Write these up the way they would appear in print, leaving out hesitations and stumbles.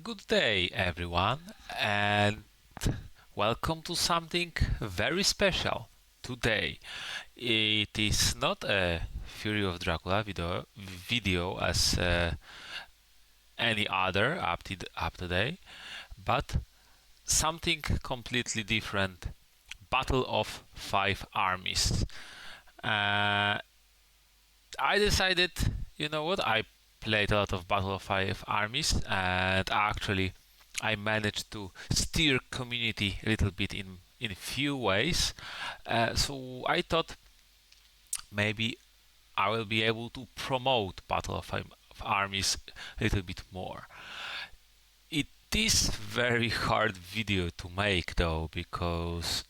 Good day, everyone, and welcome to something very special today. It is not a Fury of Dracula video as any other up today, but something completely different. Battle of Five Armies. Uh, I decided, you know what? I played a lot of Battle of Five Armies, and actually, I managed to steer community a little bit in few ways. So I thought maybe I will be able to promote Battle of Five Armies a little bit more. It is very hard video to make though, because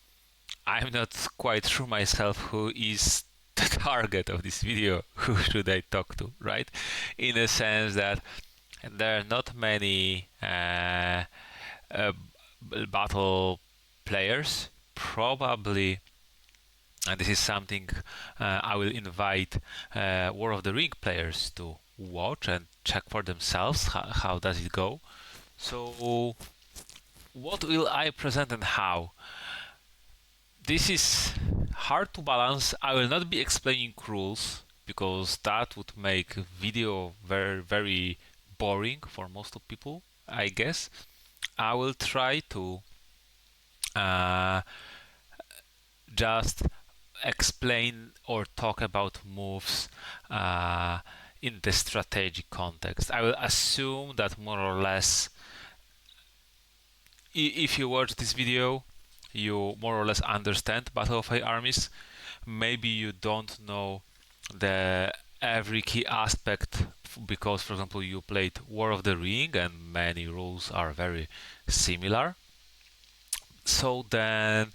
I'm not quite sure myself who is the target of this video. Who should I talk to, right? In a sense that there are not many battle players. Probably, and this is something I will invite War of the Ring players to watch and check for themselves. How does it go? So, what will I present and how? This is hard to balance. I will not be explaining rules because that would make video very boring for most of people, I guess. I will try to just explain or talk about moves in the strategic context. I will assume that more or less, if you watch this video, you more or less understand Battle of Five Armies. Maybe you don't know the every key aspect because, for example, you played War of the Ring and many rules are very similar. So then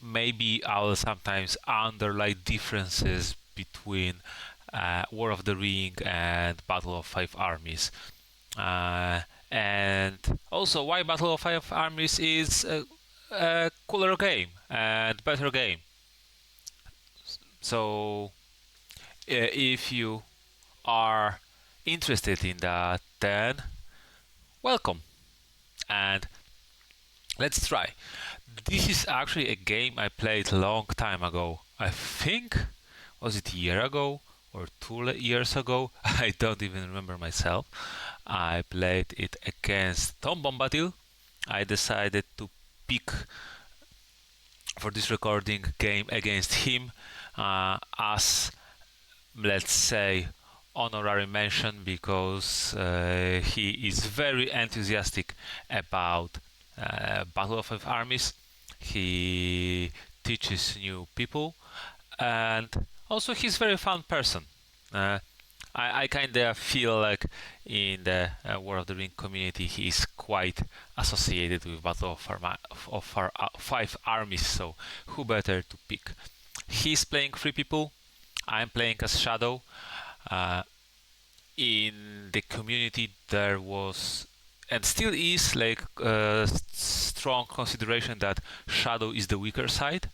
maybe I'll sometimes underline differences between War of the Ring and Battle of Five Armies. And also why Battle of Five Armies is a cooler game and better game. So if you are interested in that, then welcome and let's try. This is actually a game I played a long time ago. I think, was it a year ago or 2 years ago? I don't even remember myself. I played it against Tom Bombadil. I decided to pick for this recording game against him as, let's say, honorary mention because he is very enthusiastic about Battle of Five Armies. He teaches new people, and also he's a very fun person. I kind of feel like in the War of the Ring community he is quite associated with Battle of Five Armies, so who better to pick? He's playing three people, I'm playing as Shadow. In the community there was and still is like strong consideration that Shadow is the weaker side,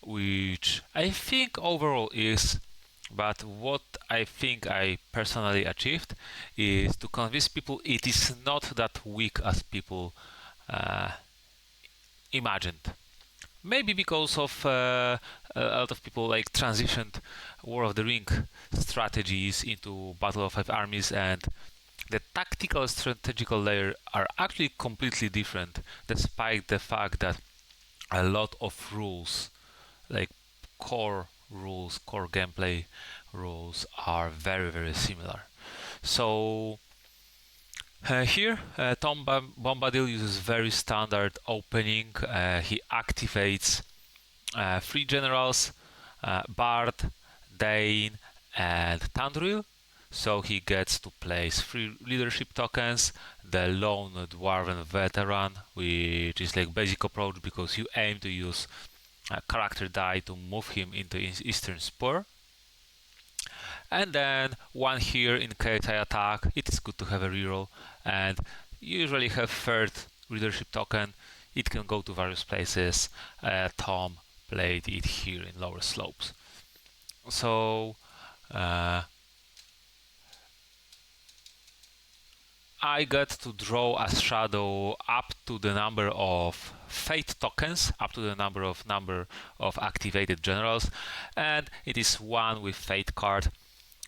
which I think overall is. But what I think I personally achieved is to convince people it is not that weak as people imagined. Maybe because of a lot of people like transitioned War of the Ring strategies into Battle of Five Armies, and the tactical strategical layer are actually completely different, despite the fact that a lot of rules, like core rules, core gameplay rules, are very similar. So here, Tom Bombadil uses very standard opening. He activates three generals, Bard, Dane, and Tandril. So he gets to place three leadership tokens, the Lone Dwarven Veteran, which is like basic approach because you aim to use a character die to move him into Eastern Spur. And then one here in case I attack. It is good to have a reroll, and you usually have third leadership token. It can go to various places. Tom played it here in lower slopes. So I get to draw a shadow up to the number of fate tokens, up to the number of activated generals, and it is one with fate card.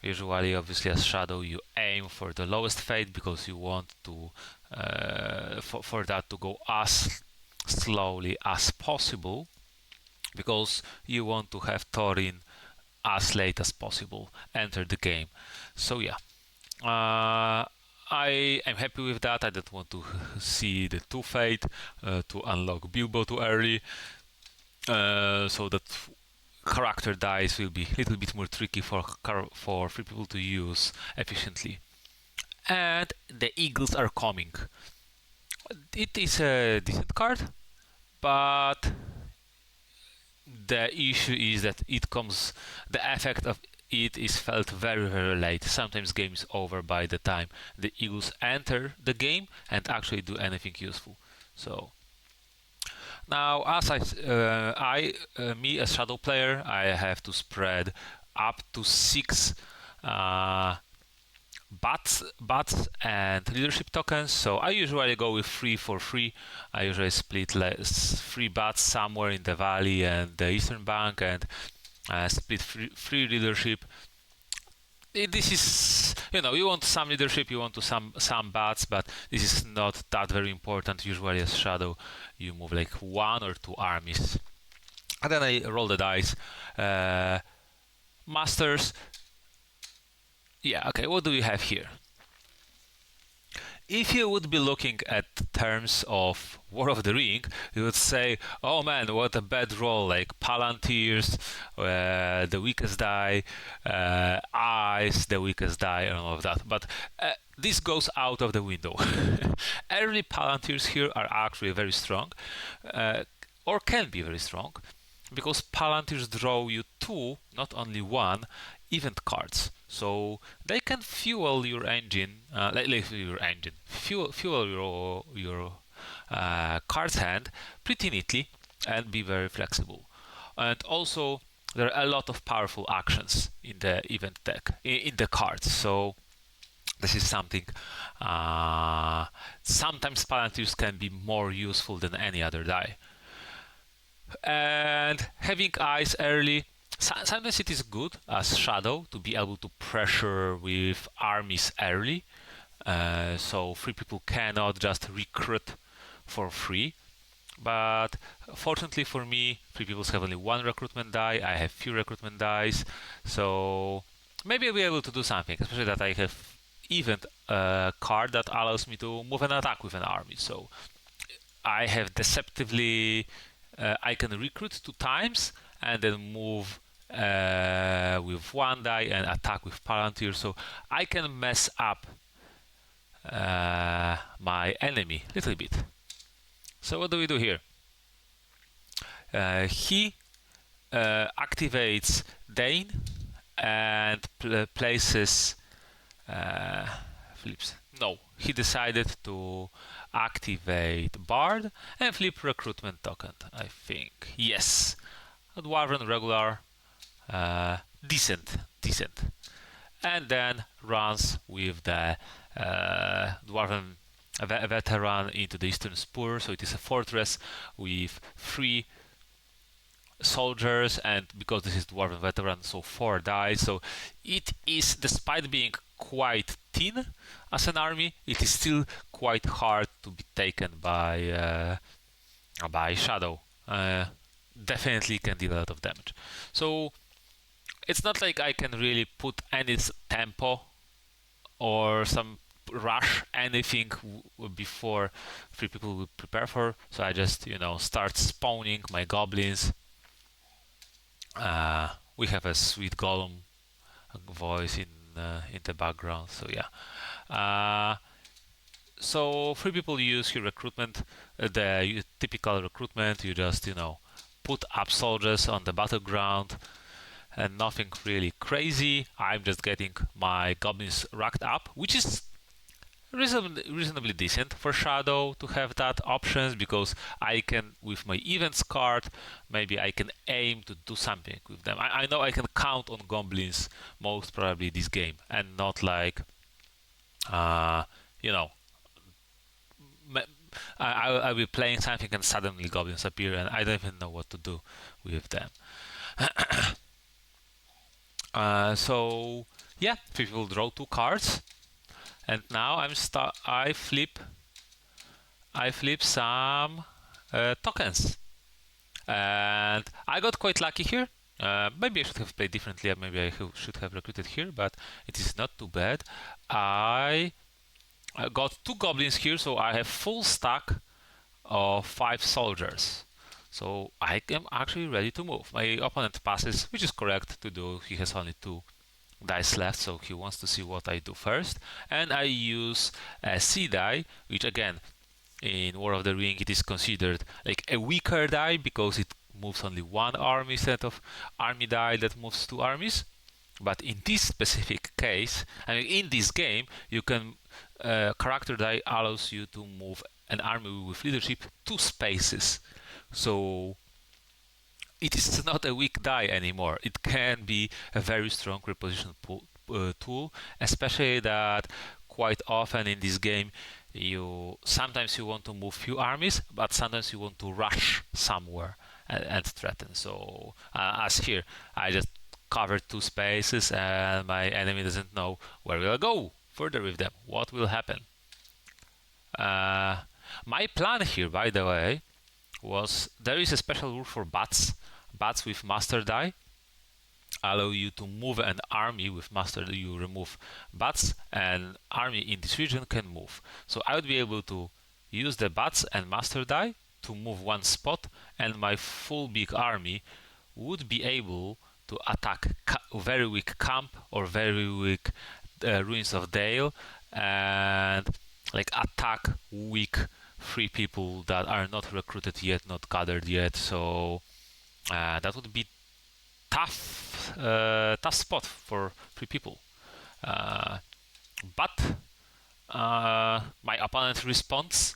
Usually, obviously, as shadow, you aim for the lowest fate because you want to for that to go as slowly as possible, because you want to have Thorin as late as possible enter the game. So yeah, I am happy with that. I don't want to see the 2 fate to unlock Bilbo too early, so that character dice will be a little bit more tricky for free people to use efficiently. And the Eagles are coming. It is a decent card, but the issue is that the effect of it is felt very, very late. Sometimes game is over by the time the Eagles enter the game and actually do anything useful. So now, as me as shadow player, I have to spread up to 6 bats and leadership tokens. So I usually go with 3 for 3. I usually split 3 bats somewhere in the valley and the eastern bank, and split 3 leadership. This is, you want some leadership, you want to some bats, but this is not that very important. Usually as shadow, you move like 1 or 2 armies. And then I roll the dice. Masters. Yeah, okay, what do we have here? If you would be looking at terms of War of the Ring, you would say, oh man, what a bad roll, like Palantirs, the weakest die, Ice, the weakest die, and all of that. But this goes out of the window. Early Palantirs here are actually very strong, or can be very strong, because Palantirs draw you 2, not only 1, event cards. So they can fuel your engine, fuel your card's hand pretty neatly and be very flexible. And also, there are a lot of powerful actions in the event deck, in the cards. So this is something. Sometimes Palantirs can be more useful than any other die. And having Ice early, sometimes it is good as shadow to be able to pressure with armies early, so free people cannot just recruit for free. But fortunately for me, free people have only 1 recruitment die. I have few recruitment dice, so maybe I'll be able to do something, especially that I have event card that allows me to move and attack with an army. So I have deceptively I can recruit 2 times and then move with 1 die and attack with Palantir, so I can mess up my enemy a little bit. So what do we do here? He activates Dane and places flips. No, he decided to activate Bard and flip recruitment token, I think. Yes, a Dwarven regular, decent, and then runs with the Dwarven veteran into the Eastern Spur. So it is a fortress with 3 soldiers, and because this is Dwarven veteran, so 4 dice. So it is, despite being quite thin as an army, it is still quite hard to be taken by shadow. Definitely can deal a lot of damage. So it's not like I can really put any tempo or some rush anything before free people will prepare for. So I just start spawning my goblins. We have a sweet golem voice in the background. So yeah. So free people use your recruitment, the typical recruitment. You just put up soldiers on the battleground, and nothing really crazy. I'm just getting my goblins racked up, which is reasonably decent for shadow to have that options, because I can, with my events card, maybe I can aim to do something with them. I know I can count on goblins most probably this game, and not like I'll be playing something and suddenly goblins appear and I don't even know what to do with them. So yeah, people draw 2 cards, and now I flip some tokens, and I got quite lucky here. Maybe I should have played differently. Maybe I should have recruited here, but it is not too bad. I got 2 goblins here, so I have full stack of 5 soldiers. So I am actually ready to move. My opponent passes, which is correct to do. He has only 2 dice left, so he wants to see what I do first. And I use a C die, which again, in War of the Ring, it is considered like a weaker die because it moves only 1 army instead of army die that moves 2 armies. But in this specific case, I mean, in this game, you can character die allows you to move an army with leadership 2 spaces. So it is not a weak die anymore. It can be a very strong reposition tool, especially that quite often in this game sometimes you want to move few armies, but sometimes you want to rush somewhere and threaten. So as here, I just covered 2 spaces and my enemy doesn't know where will I go further with them. What will happen? My plan here, by the way, was there is a special rule for bats. Bats with master die allow you to move an army with master. You remove bats, and army in this region can move. So I would be able to use the bats and master die to move 1 spot, and my full big army would be able to attack very weak camp or very weak ruins of Dale, and like attack weak free people that are not recruited yet, not gathered yet. So that would be tough spot for free people. But my opponent responds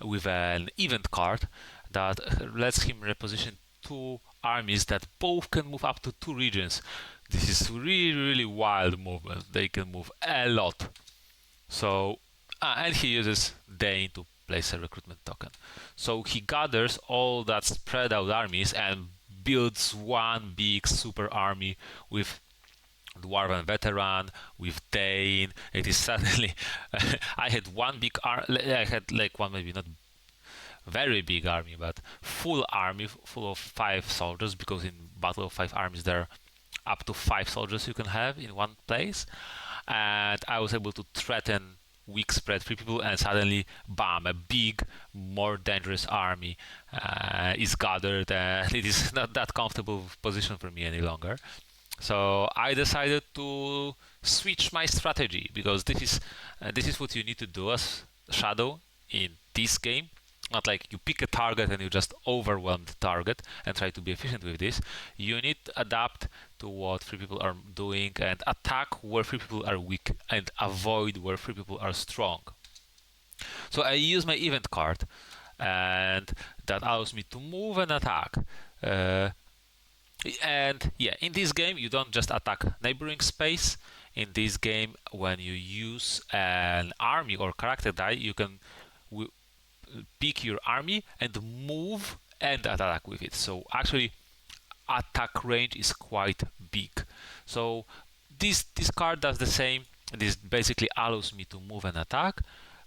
with an event card that lets him reposition 2 armies that both can move up to 2 regions. This is really wild movement. They can move a lot. So and he uses Dane to place a recruitment token. So he gathers all that spread out armies and builds 1 big super army with Dwarven veteran, with Dane. It is suddenly I had 1 big I had like 1 maybe not very big army, but full army full of 5 soldiers, because in Battle of 5 Armies there are up to 5 soldiers you can have in 1 place. And I was able to threaten weak spread free people, and suddenly, bam, a big, more dangerous army is gathered, and it is not that comfortable position for me any longer. So I decided to switch my strategy, because this is what you need to do as Shadow in this game. Not like you pick a target and you just overwhelm the target and try to be efficient with this. You need to adapt to what free people are doing and attack where free people are weak and avoid where free people are strong. So I use my event card, and that allows me to move and attack. And yeah, in this game you don't just attack neighboring space. In this game, when you use an army or character die, you can pick your army and move and attack with it. So actually attack range is quite big. So this card does the same. This basically allows me to move and attack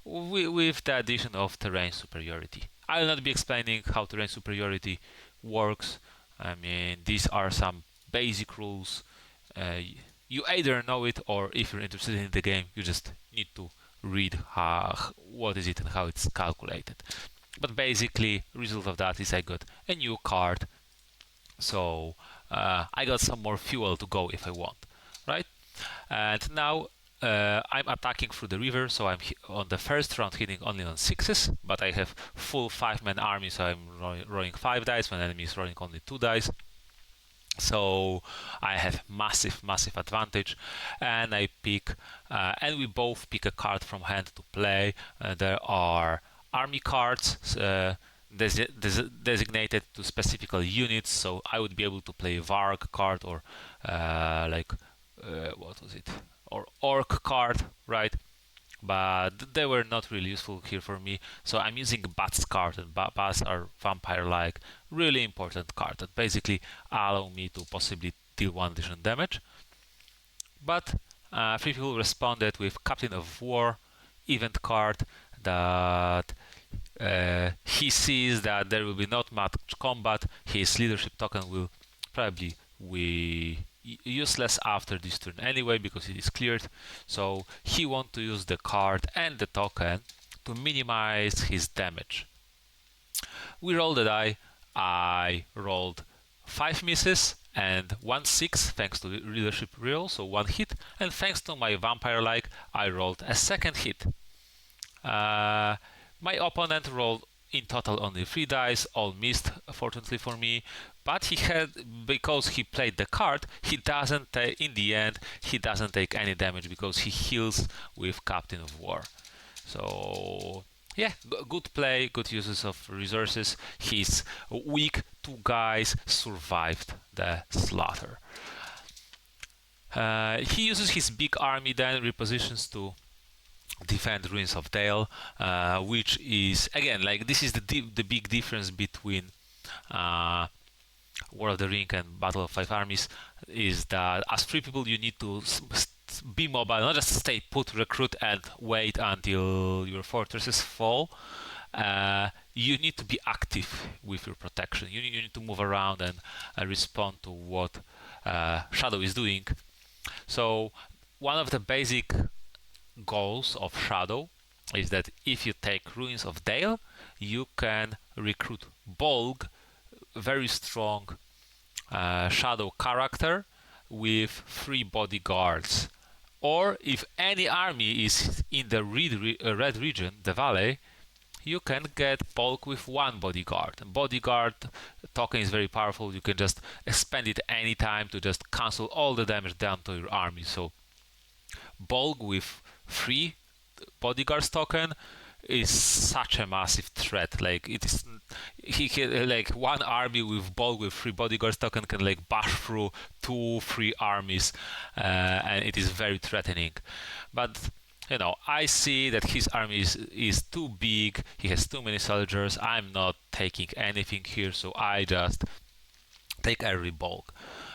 with the addition of terrain superiority. I will not be explaining how terrain superiority works. I mean, these are some basic rules. You either know it, or if you're interested in the game, you just need to read what is it and how it's calculated. But basically, result of that is I got a new card, so I got some more fuel to go if I want, right? And now I'm attacking through the river, so I'm on the first round hitting only on 6s, but I have full 5-man army, so I'm rolling 5 dice when enemy is rolling only 2 dice. So I have massive advantage, and I pick and we both pick a card from hand to play. There are army cards designated to specific units, so I would be able to play a Varg card, or what was it, or Orc card, right? but they were not really useful here for me. So I'm using Bats card, and Bats are vampire-like, really important card that basically allow me to possibly deal 1 additional damage. But 3 people responded with Captain of War, event card that he sees that there will be not much combat. His leadership token will probably be useless after this turn anyway because it is cleared. So he wants to use the card and the token to minimize his damage. We rolled the die. I rolled 5 misses and 1 6 thanks to the leadership reroll, so 1 hit, and thanks to my vampire-like, I rolled a second hit. My opponent rolled in total only 3 dice, all missed, fortunately for me. But he had, because he played the card, he doesn't in the end he doesn't take any damage because he heals with Captain of War. So yeah, good play, good uses of resources. His weak 2 guys survived the slaughter. He uses his big army then, repositions to defend Ruins of Dale, which is again like this is the big difference between War of the Ring and Battle of Five Armies, is that as 3 people you need to be mobile, not just stay put, recruit, and wait until your fortresses fall. You need to be active with your protection. You need to move around and respond to what Shadow is doing. So one of the basic goals of Shadow is that if you take Ruins of Dale, you can recruit Bolg, very strong Shadow character with 3 bodyguards. Or if any army is in the red region, the valley, you can get Bolg with 1 bodyguard. And bodyguard token is very powerful. You can just spend it anytime to just cancel all the damage done to your army. So Bolg with 3 bodyguards token is such a massive threat. Like it is, like 1 army with Bolg with 3 bodyguards token can like bash through 2-3 armies, and it is very threatening. But you know, I see that his army is too big. He has too many soldiers. I'm not taking anything here, so I just take every Bolg.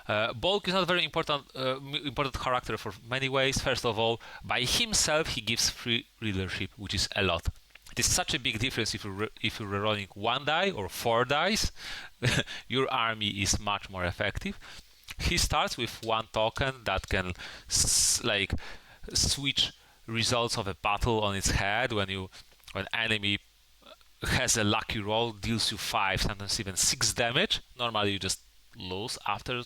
Bolg is not a very important character for many ways. First of all, by himself he gives 3 leadership, which is a lot. It is such a big difference if you're rolling 1 die or 4 dice. Your army is much more effective. He starts with 1 token that can like switch results of a battle on its head. When enemy has a lucky roll, deals you 5, sometimes even 6 damage. Normally you just lose after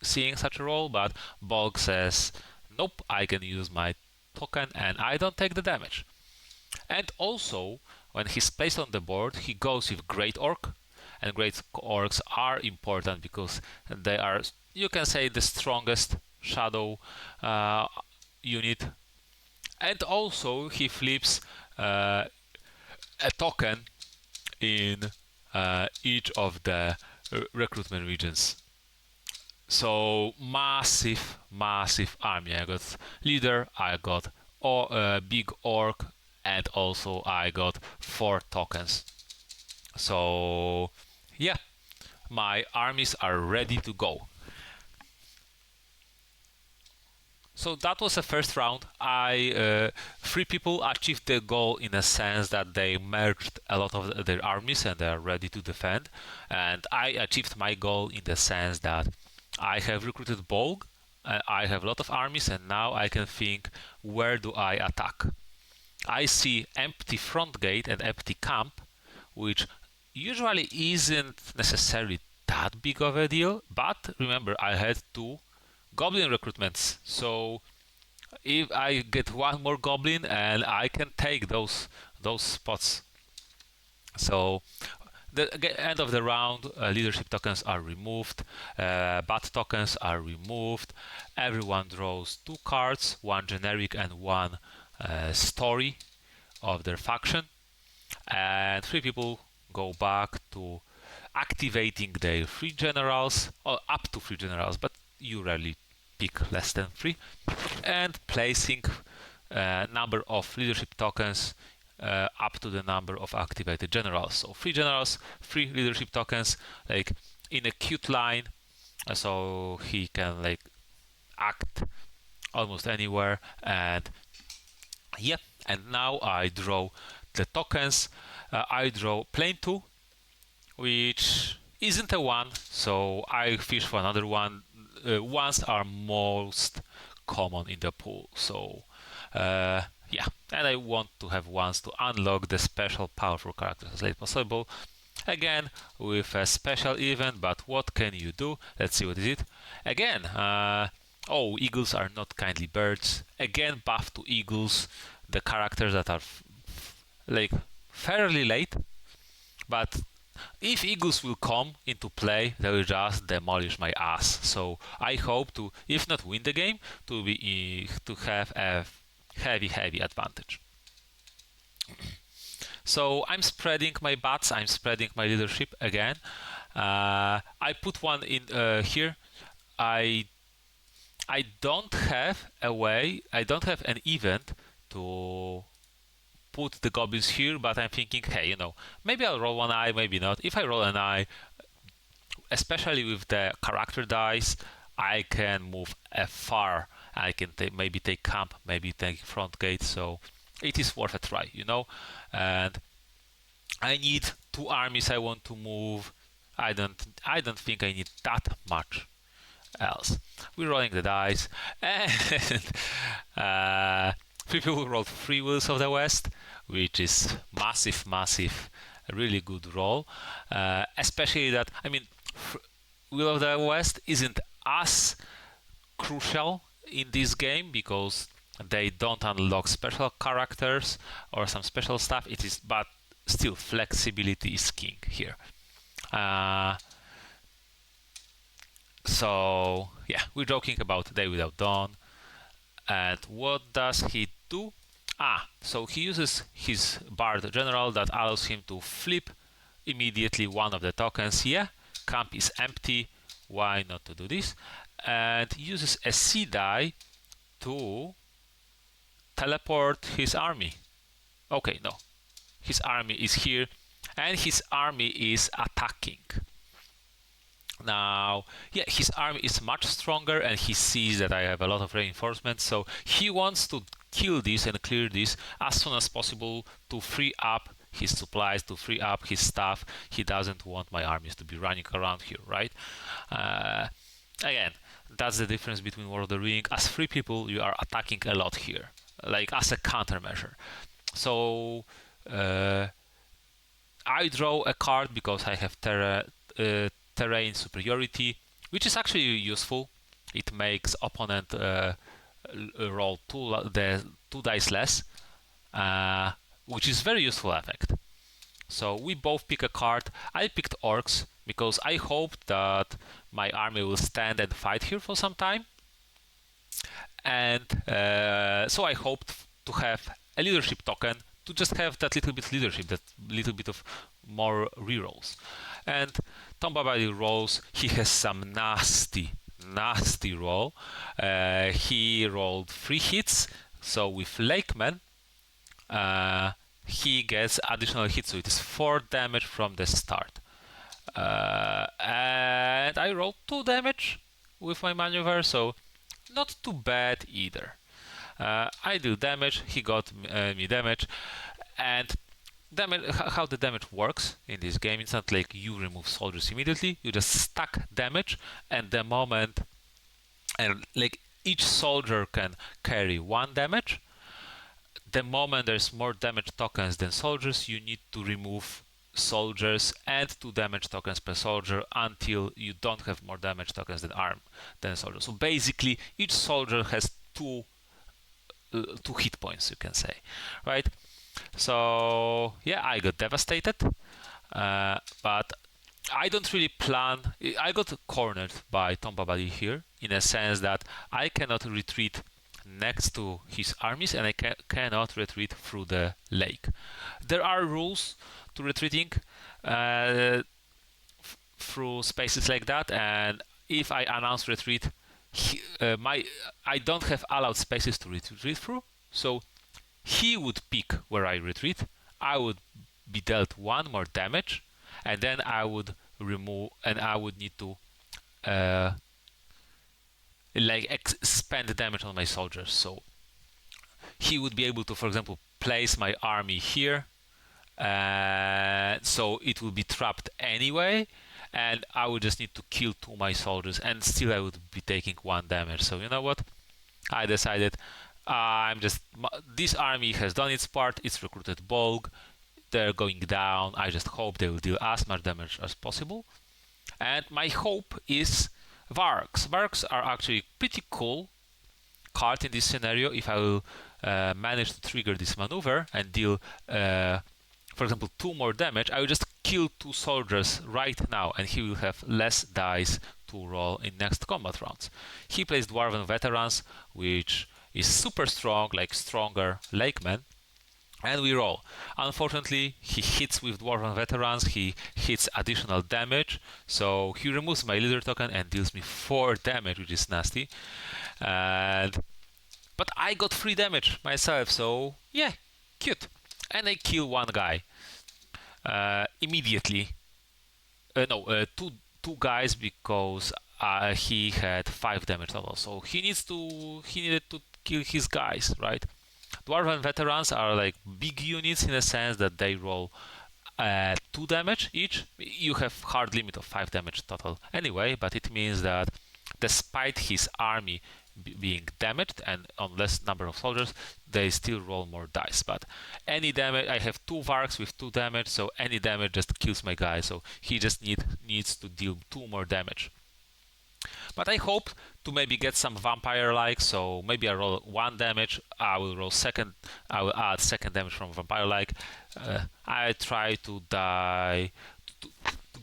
seeing such a roll, but Bolg says, nope, I can use my token and I don't take the damage. And also, when he's placed on the board, he goes with Great Orc, and Great Orcs are important because they are, you can say, the strongest Shadow unit. And also, he flips a token in each of the recruitment regions. So massive army. I got leader, I got big orc, and also I got 4 tokens. So yeah, my armies are ready to go. So that was the first round. 3 people achieved the goal in a sense that they merged a lot of their armies and they are ready to defend. And I achieved my goal in the sense that I have recruited Bolg, I have a lot of armies, and now I can think, where do I attack? I see empty front gate and empty camp, which usually isn't necessarily that big of a deal, but remember, I had 2 goblin recruitments, so if I get 1 more goblin and I can take those spots. So the end of the round, leadership tokens are removed, bat tokens are removed, everyone draws 2 cards, 1 generic and 1 story of their faction, and 3 people go back to activating their 3 generals, or up to 3 generals, but you rarely pick less than 3, and placing number of leadership tokens up to the number of activated generals. So 3 generals, 3 leadership tokens, like in a cute line, so he can like act almost anywhere. And yeah, and now I draw the tokens. I draw plane 2, which isn't a 1, so I fish for another one. Ones are most common in the pool, so yeah, and I want to have ones to unlock the special powerful characters as late possible. Again, with a special event, but what can you do? Let's see what is it. Again, oh, eagles are not kindly birds. Again, buff to eagles, the characters that are like fairly late, but if eagles will come into play, they will just demolish my ass. So I hope to, if not win the game, to have a heavy advantage. So I'm spreading my bats, I'm spreading my leadership again. I put one in here. I don't have a way, I don't have an event to put the goblins here, but I'm thinking, hey, you know, maybe I'll roll one eye, maybe not. If I roll an eye, especially with the character dice, I can move far. I can maybe take camp, maybe take front gate, so it is worth a try, you know. And I need 2 armies I want to move. I don't think I need that much else. We're rolling the dice, and 3 people rolled 3 Wills of the West, which is massive, really good roll. Especially that, I mean, Will of the West isn't as crucial in this game because they don't unlock special characters or some special stuff. It is, but still, flexibility is king here. So yeah, we're joking about Day Without Dawn. And what does he do? So he uses his Bard General that allows him to flip immediately one of the tokens. Yeah, camp is empty. Why not to do this? And uses a sea die to teleport his army. Okay, no. His army is here, and his army is attacking. Now, yeah, his army is much stronger, and he sees that I have a lot of reinforcements, so he wants to kill this and clear this as soon as possible to free up his supplies, to free up his stuff. He doesn't want my armies to be running around here, right? Again, that's the difference between War of the Ring. As 3 people, you are attacking a lot here, like as a countermeasure. So I draw a card because I have terrain superiority, which is actually useful. It makes opponent roll 2 dice less, which is very useful effect. So we both pick a card. I picked orcs because I hoped that my army will stand and fight here for some time, and so I hoped to have a leadership token to just have that little bit leadership, that little bit of more rerolls. And Tom Bombadil rolls. He has some nasty roll. He rolled 3 hits, so with Lakeman, he gets additional hits, so it is 4 damage from the start. And I rolled 2 damage with my maneuver, so not too bad either. I do damage, he got me damage, and how the damage works in this game, it's not like you remove soldiers immediately, you just stack damage, and the moment, and like each soldier can carry 1 damage. The moment there's more damage tokens than soldiers, you need to remove soldiers and 2 damage tokens per soldier until you don't have more damage tokens than soldiers. So basically, each soldier has 2 hit points, you can say, right? So yeah, I got devastated, but I don't really plan. I got cornered by Tom Bombadil here in a sense that I cannot retreat next to his armies, and I cannot retreat through the lake. There are rules to retreating through spaces like that, and if I announce retreat, I don't have allowed spaces to retreat through. So he would pick where I retreat. I would be dealt one more damage, and then I would remove, and I would need to uh, spend damage on my soldiers. So he would be able to, for example, place my army here, so it will be trapped anyway, and I would just need to kill 2 my soldiers, and still I would be taking 1 damage. So you know what? I decided this army has done its part. It's recruited bulk. They're going down. I just hope they will deal as much damage as possible. And my hope is Varks. Varks are actually pretty cool card in this scenario. If I will manage to trigger this maneuver and deal, for example, 2 more damage, I will just kill 2 soldiers right now, and he will have less dice to roll in next combat rounds. He plays Dwarven Veterans, which is super strong, like stronger Lakemen, and we roll. Unfortunately, he hits with Dwarven Veterans, he hits additional damage, so he removes my leader token and deals me 4 damage, which is nasty. But I got 3 damage myself, so yeah, cute. And I kill 1 guy immediately. Two guys, because he had 5 damage total. So he needed to kill his guys, right? Dwarven Veterans are like big units in a sense that they roll 2 damage each. You have hard limit of 5 damage total anyway, but it means that despite his army being damaged and on less number of soldiers, they still roll more dice. But any damage, I have 2 Varks with 2 damage, so any damage just kills my guy. So he just needs to deal 2 more damage. But I hope to maybe get some vampire-like, so maybe I roll 1 damage, I will add second damage from vampire-like. I try to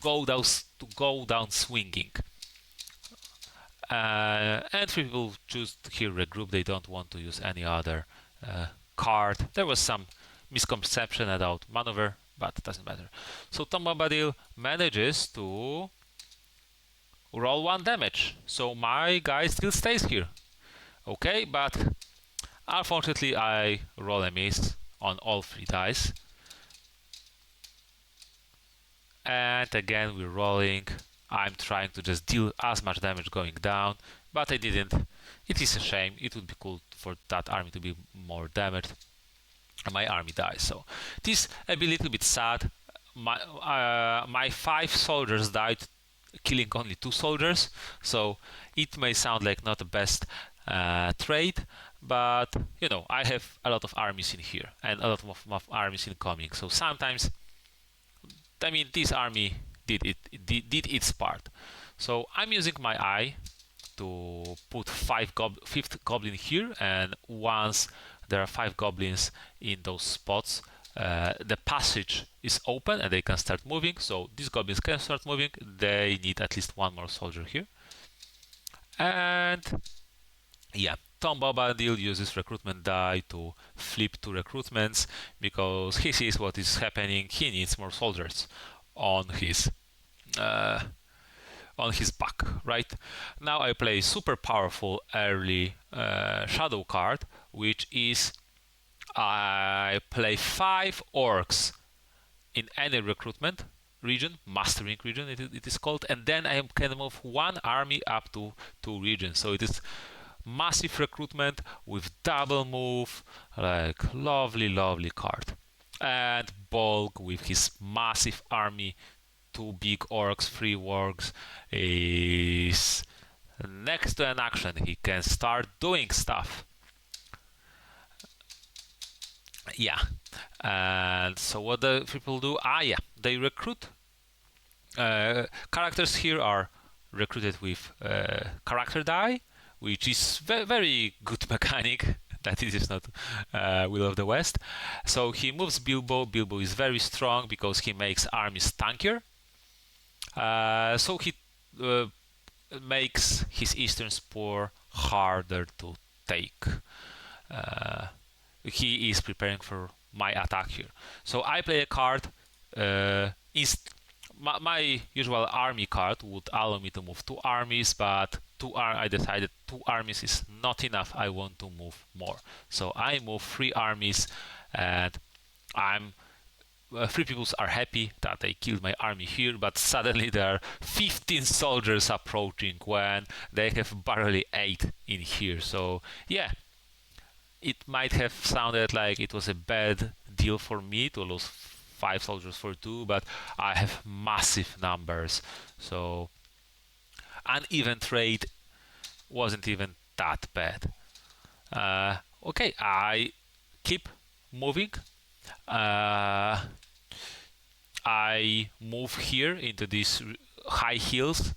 go down swinging. And 3 people choose here regroup. They don't want to use any other card. There was some misconception about maneuver, but it doesn't matter. So Tom Bombadil manages to roll 1 damage. So my guy still stays here. Okay, but unfortunately I roll a miss on all 3 dice. And again we're rolling. I'm trying to just deal as much damage going down, but I didn't. It is a shame. It would be cool for that army to be more damaged. My army dies, so it is a little bit sad. My 5 soldiers died, killing only 2 soldiers, so it may sound like not the best trade, but you know, I have a lot of armies in here and a lot of armies incoming, so sometimes, I mean, this army did its part. So I'm using my eye to put 5th goblin here, and once there are 5 goblins in those spots, the passage is open and they can start moving. So these goblins can start moving. They need at least 1 more soldier here. And yeah, Tom Bombadil uses recruitment die to flip 2 recruitments because he sees what is happening. He needs more soldiers on his back, right? Now I play super powerful early shadow card, which is I play 5 orcs in any recruitment region, mastering region it is called, and then I can move 1 army up to 2 regions. So it is massive recruitment with double move, like lovely card. And Bulk with his massive army, 2 big orcs, 3 wargs, is next to an action. He can start doing stuff. Yeah. And so what do people do? They recruit. Characters here are recruited with character die, which is very good mechanic. That it is not Will of the West. So he moves Bilbo. Bilbo is very strong because he makes armies tankier. So he makes his Eastern Spore harder to take. He is preparing for my attack here. So I play a card. My usual army card would allow me to move 2 armies, but I decided 2 armies is not enough. I want to move more. So I move 3 armies, and I'm 3 people are happy that I killed my army here, but suddenly there are 15 soldiers approaching when they have barely 8 in here. So yeah, it might have sounded like it was a bad deal for me to lose 5 soldiers for 2, but I have massive numbers. So uneven trade wasn't even that bad. Okay, I keep moving. I move here into these high hills,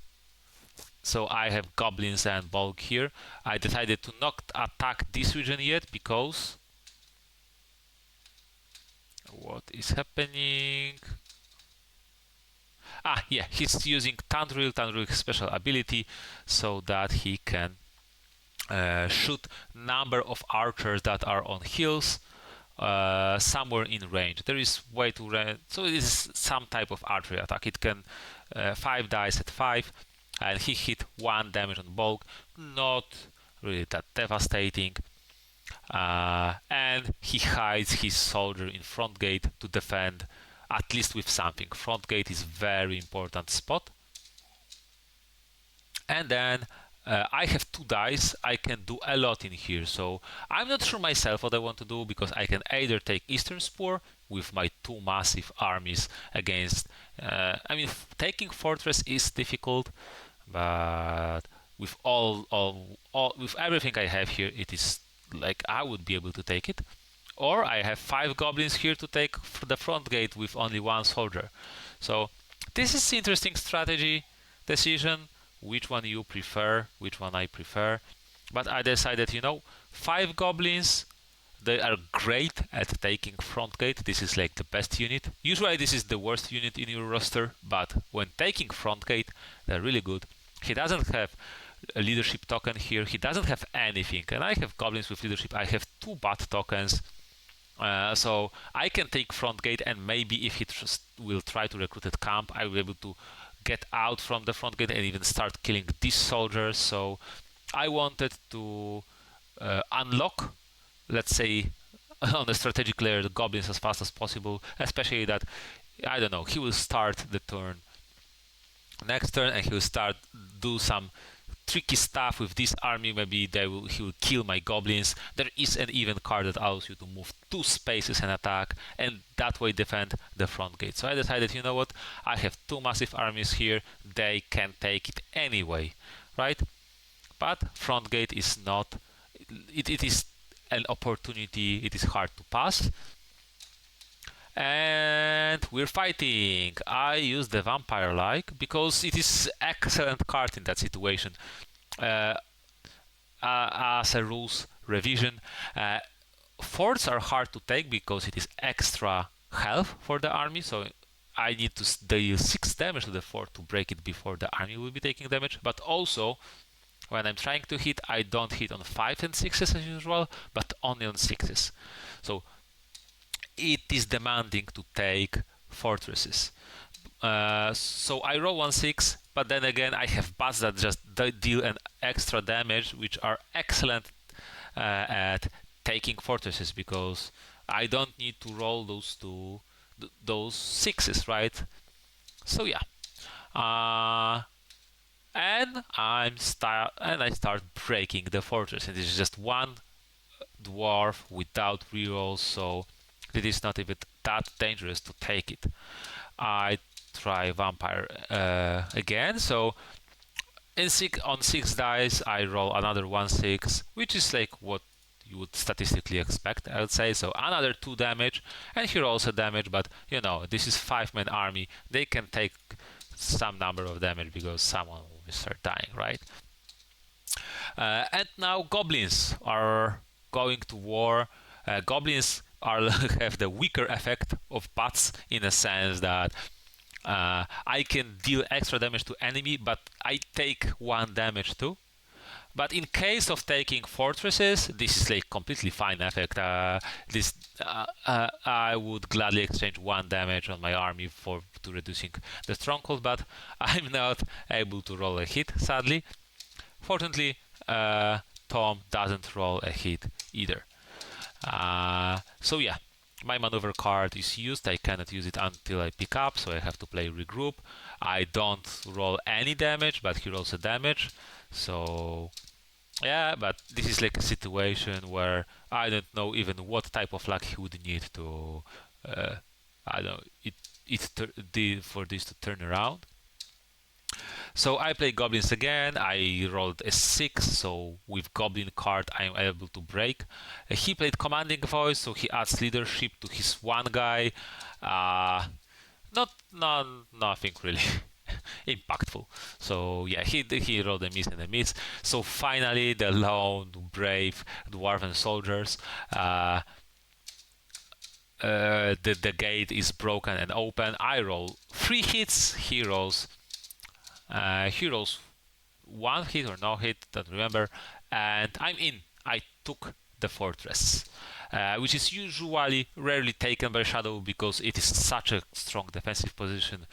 so I have goblins and bulk here. I decided to not attack this region yet because what is happening? Yeah, he's using Tandril special ability so that he can shoot number of archers that are on hills somewhere in range. There is way to range, so it is some type of archery attack. It can 5 dice at 5, and he hit 1 damage on bulk, not really that devastating. And he hides his soldier in front gate to defend at least with something. Front gate is very important spot. And then I have 2 dice. I can do a lot in here, so I'm not sure myself what I want to do, because I can either take Eastern Spur with my 2 massive armies against taking fortress is difficult, but with with everything I have here, it is like I would be able to take it. Or I have 5 goblins here to take the front gate with only 1 soldier. So this is interesting strategy decision, which one you prefer, which one I prefer. But I decided, 5 goblins, they are great at taking front gate. This is like the best unit. Usually this is the worst unit in your roster, but when taking front gate, they're really good. He doesn't have a leadership token here. He doesn't have anything, and I have goblins with leadership. I have 2 bat tokens. So I can take front gate, and maybe if he will try to recruit at camp, I will be able to get out from the front gate and even start killing these soldiers. So I wanted to unlock, let's say, on the strategic layer, the goblins as fast as possible, especially that, I don't know, he will start the turn next turn, and he will start do some tricky stuff with this army. Maybe he will kill my goblins. There is an even card that allows you to move 2 spaces and attack, and that way defend the front gate. So I decided, you know what, I have 2 massive armies here, they can take it anyway, right? But front gate is not, it is an opportunity, it is hard to pass. And we're fighting. I use the vampire like because it is excellent card in that situation. As a rules revision, forts are hard to take because it is extra health for the army, so I need to deal 6 damage to the fort to break it before the army will be taking damage. But also, when I'm trying to hit, I don't hit on 5 and 6s as usual, but only on 6s. So it is demanding to take fortresses. So I roll 1/6, but then again I have bats that just deal an extra damage, which are excellent at taking fortresses, because I don't need to roll those 6s, right? So yeah, and I start breaking the fortress, and it's just 1 dwarf without rerolls, so it is not even that dangerous to take it. I try vampire again, so on 6 dice I roll another 1/6, which is like what you would statistically expect, I would say. So another 2 damage, and here also damage, but this is 5-man army, they can take some number of damage because someone will start dying, right? And now goblins are going to war. Goblins have the weaker effect of bats, in a sense that I can deal extra damage to enemy, but I take 1 damage too. But in case of taking fortresses, this is like completely fine effect. I would gladly exchange 1 damage on my army to reducing the stronghold, but I'm not able to roll a hit, sadly. Fortunately, Tom doesn't roll a hit either. So yeah, my maneuver card is used. I cannot use it until I pick up, so I have to play regroup. I don't roll any damage, but he rolls a damage. So yeah, but this is like a situation where I don't know even what type of luck he would need to, I don't know, for this to turn around. So I play goblins again. I rolled a 6, so with goblin card I'm able to break. He played commanding voice, so he adds leadership to his one guy. Nothing really impactful. So yeah, he rolled a miss and a miss. So finally, the lone brave dwarven soldiers. The gate is broken and open. I roll 3 hits. He rolls one hit or no hit, don't remember, and I'm in. I took the fortress, which is usually rarely taken by Shadow because it is such a strong defensive position.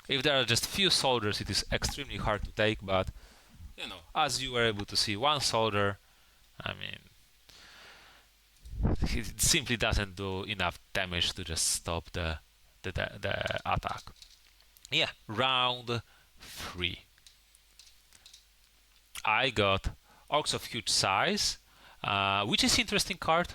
If there are just few soldiers, it is extremely hard to take, but as you were able to see, one soldier, I mean, it simply doesn't do enough damage to just stop the attack. Yeah, round 3. I got Orcs of Huge Size, which is interesting card.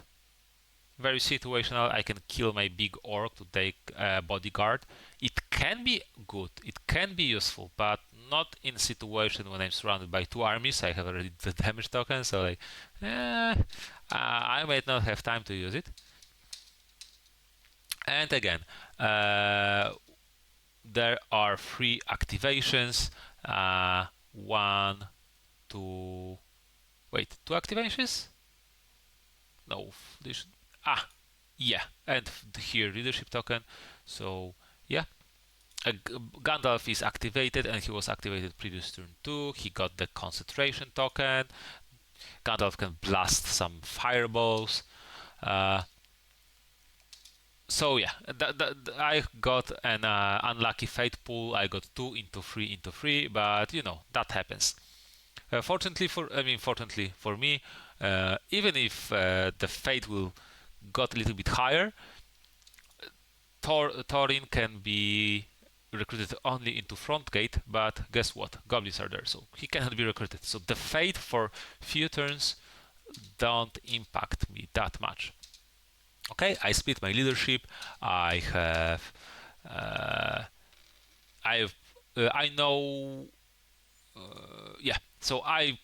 Very situational. I can kill my big orc to take a bodyguard. It can be good, it can be useful, but not in situation when I'm surrounded by 2 armies. I have already the damage token, so like, I might not have time to use it. And again, there are 3 activations. 1, 2. Wait, 2 activations? No, they should. Yeah, and here leadership token. So yeah, Gandalf is activated, and he was activated previous turn 2. He got the concentration token. Gandalf can blast some fireballs. So yeah, I got an unlucky fate pool. I got 2 into 3, but that happens. Fortunately for me, even if the fate will got a little bit higher, Thorin can be recruited only into front gate, but guess what? Goblins are there, so he cannot be recruited. So the fate for few turns don't impact me that much. Okay, I split my leadership. I have, I know, yeah. So I'm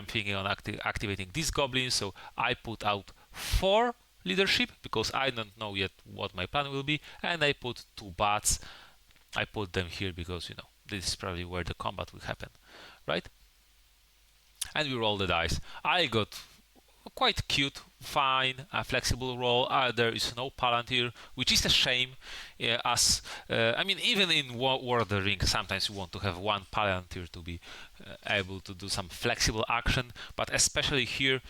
thinking on activating these goblins. So I put out 4 leadership because I don't know yet what my plan will be, and I put 2 bats. I put them here because this is probably where the combat will happen, right? And we roll the dice. I got quite cute, fine, flexible roll. There is no Palantir, which is a shame. I mean, even in War of the Ring, sometimes you want to have one Palantir to be able to do some flexible action, but especially here,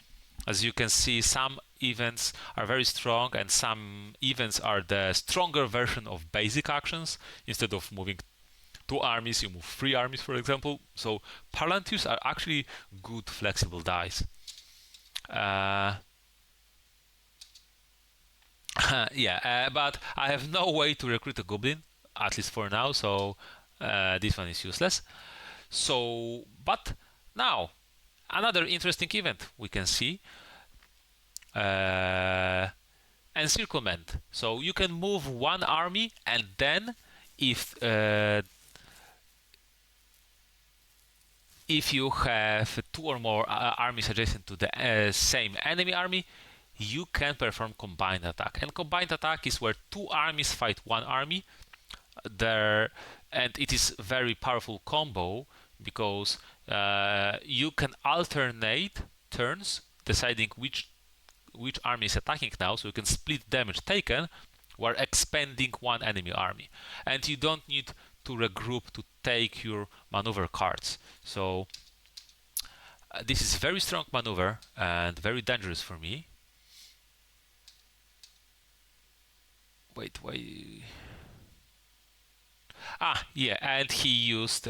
as you can see, some events are very strong, and some events are the stronger version of basic actions. Instead of moving 2 armies, you move 3 armies, for example. So Palantirs are actually good flexible dice. Yeah, but I have no way to recruit a goblin, at least for now, so this one is useless. So, but now, another interesting event we can see. Encirclement. So you can move 1 army, and then if you have 2 or more armies adjacent to the same enemy army, you can perform combined attack. And combined attack is where 2 armies fight 1 army. And it is very powerful combo because you can alternate turns deciding which army is attacking now, so you can split damage taken while expanding 1 enemy army. And you don't need to regroup to take your maneuver cards. So this is very strong maneuver and very dangerous for me. Wait. Yeah, and he used,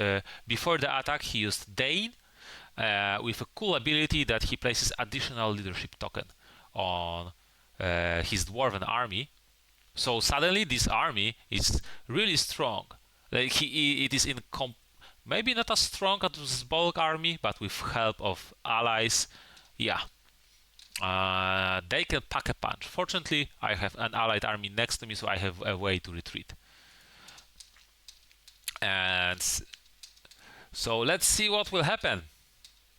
before the attack, he used Dane. with a cool ability that he places additional leadership token on his dwarven army. So suddenly this army is really strong. Like it is in maybe not as strong as this bulk army, but with help of allies, yeah, they can pack a punch. Fortunately, I have an allied army next to me, so I have a way to retreat. And so let's see what will happen.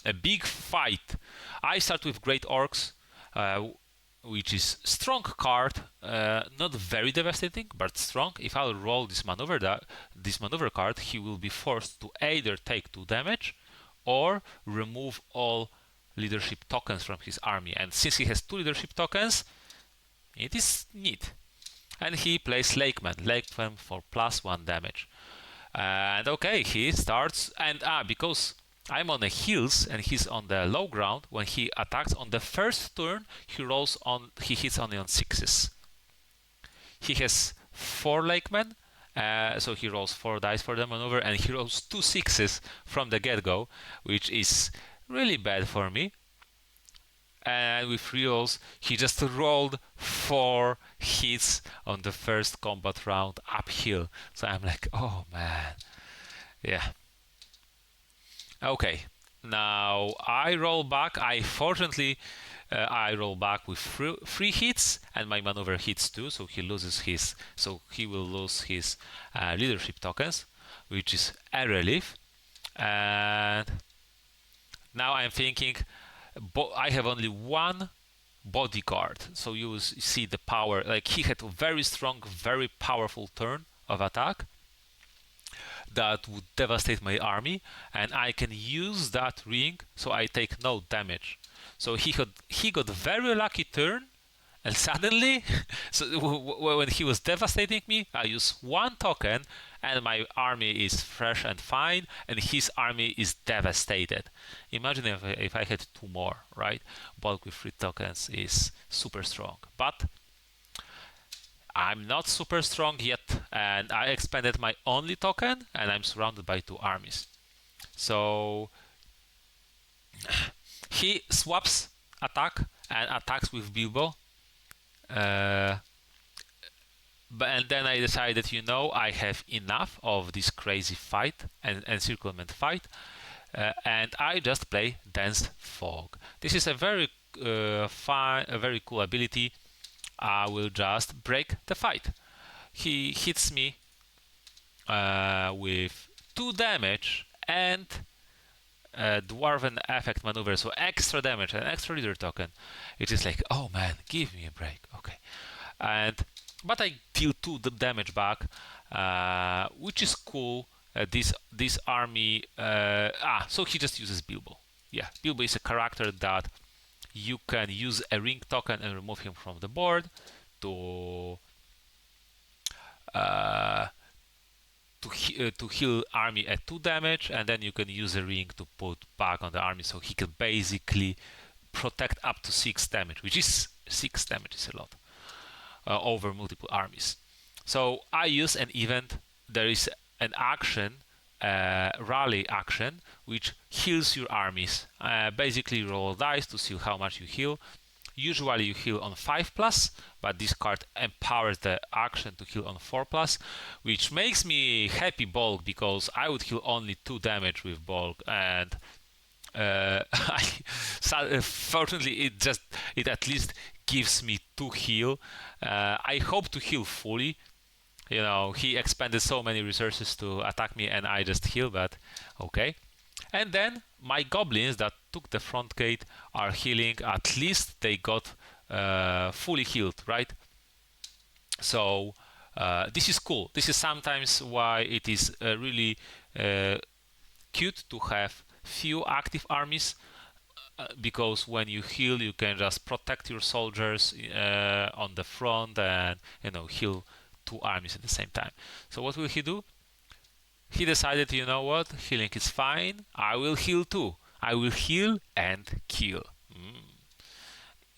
A big fight. I start with Great Orcs, which is strong card, not very devastating, but strong. If I'll roll this maneuver card, he will be forced to either take 2 damage or remove all leadership tokens from his army. And since he has 2 leadership tokens, it is neat. And he plays Lakeman for +1 damage. And okay, he starts, and because I'm on the hills and he's on the low ground, when he attacks on the first turn, he hits only on 6s. He has 4 Lakemen, so he rolls 4 dice for the maneuver, and he rolls 2 6s from the get-go, which is really bad for me. And with rerolls, he just rolled 4 hits on the first combat round uphill. So I'm like, oh man, yeah. Okay, now I roll back. Fortunately, I roll back with 3 hits, and my maneuver hits too. So he will lose his leadership tokens, which is a relief. And now I'm thinking, I have only 1 bodyguard, so you will see the power. Like, he had a very strong, very powerful turn of attack that would devastate my army, and I can use that ring so I take no damage. So he got a very lucky turn, and suddenly, when he was devastating me, I use 1 token, and my army is fresh and fine, and his army is devastated. Imagine if I had 2 more, right? Bulk with 3 tokens is super strong. But I'm not super strong yet, and I expended my only token, and I'm surrounded by 2 armies. So he swaps attack and attacks with Bilbo. And then I decided, I have enough of this crazy fight and encirclement fight, and I just play Dense Fog. This is a very very cool ability. I will just break the fight. He hits me with 2 damage and Dwarven effect maneuver, so extra damage and extra leader token. It is like, oh man, give me a break. Okay, but I deal 2 damage back, which is cool. This army, so he just uses Bilbo. Yeah, Bilbo is a character that you can use a ring token and remove him from the board to heal army at 2 damage, and then you can use a ring to put back on the army, so he can basically protect up to 6 damage, which is 6 damage is a lot over multiple armies. So I use an event. There is an action, rally action, which heals your armies. Basically roll dice to see how much you heal. Usually you heal on 5+, but this card empowers the action to heal on 4+, which makes me happy bulk, because I would heal only 2 damage with bulk, and fortunately it at least gives me 2 heal. I hope to heal fully. He expended so many resources to attack me, and I just heal, but okay. And then my goblins that took the front gate are healing. At least they got fully healed, right? So this is cool. This is sometimes why it is really cute to have few active armies, because when you heal, you can just protect your soldiers on the front and heal 2 armies at the same time. So what will he do? He decided, what, healing is fine, I will heal too. I will heal and kill.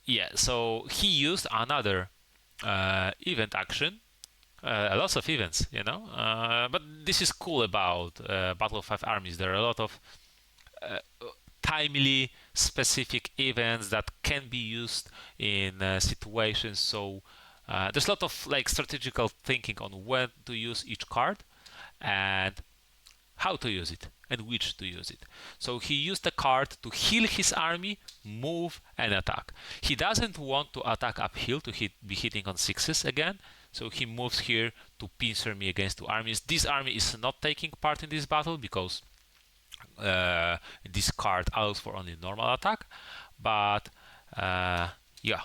Yeah, so he used another event action. Lots of events, but this is cool about Battle of Five Armies. There are a lot of timely specific events that can be used in situations. So there's a lot of like strategical thinking on when to use each card and how to use it and which to use it. So he used the card to heal his army, move, and attack. He doesn't want to attack uphill to be hitting on sixes again. So he moves here to pincer me against two armies. This army is not taking part in this battle because this card allows for only normal attack. But yeah.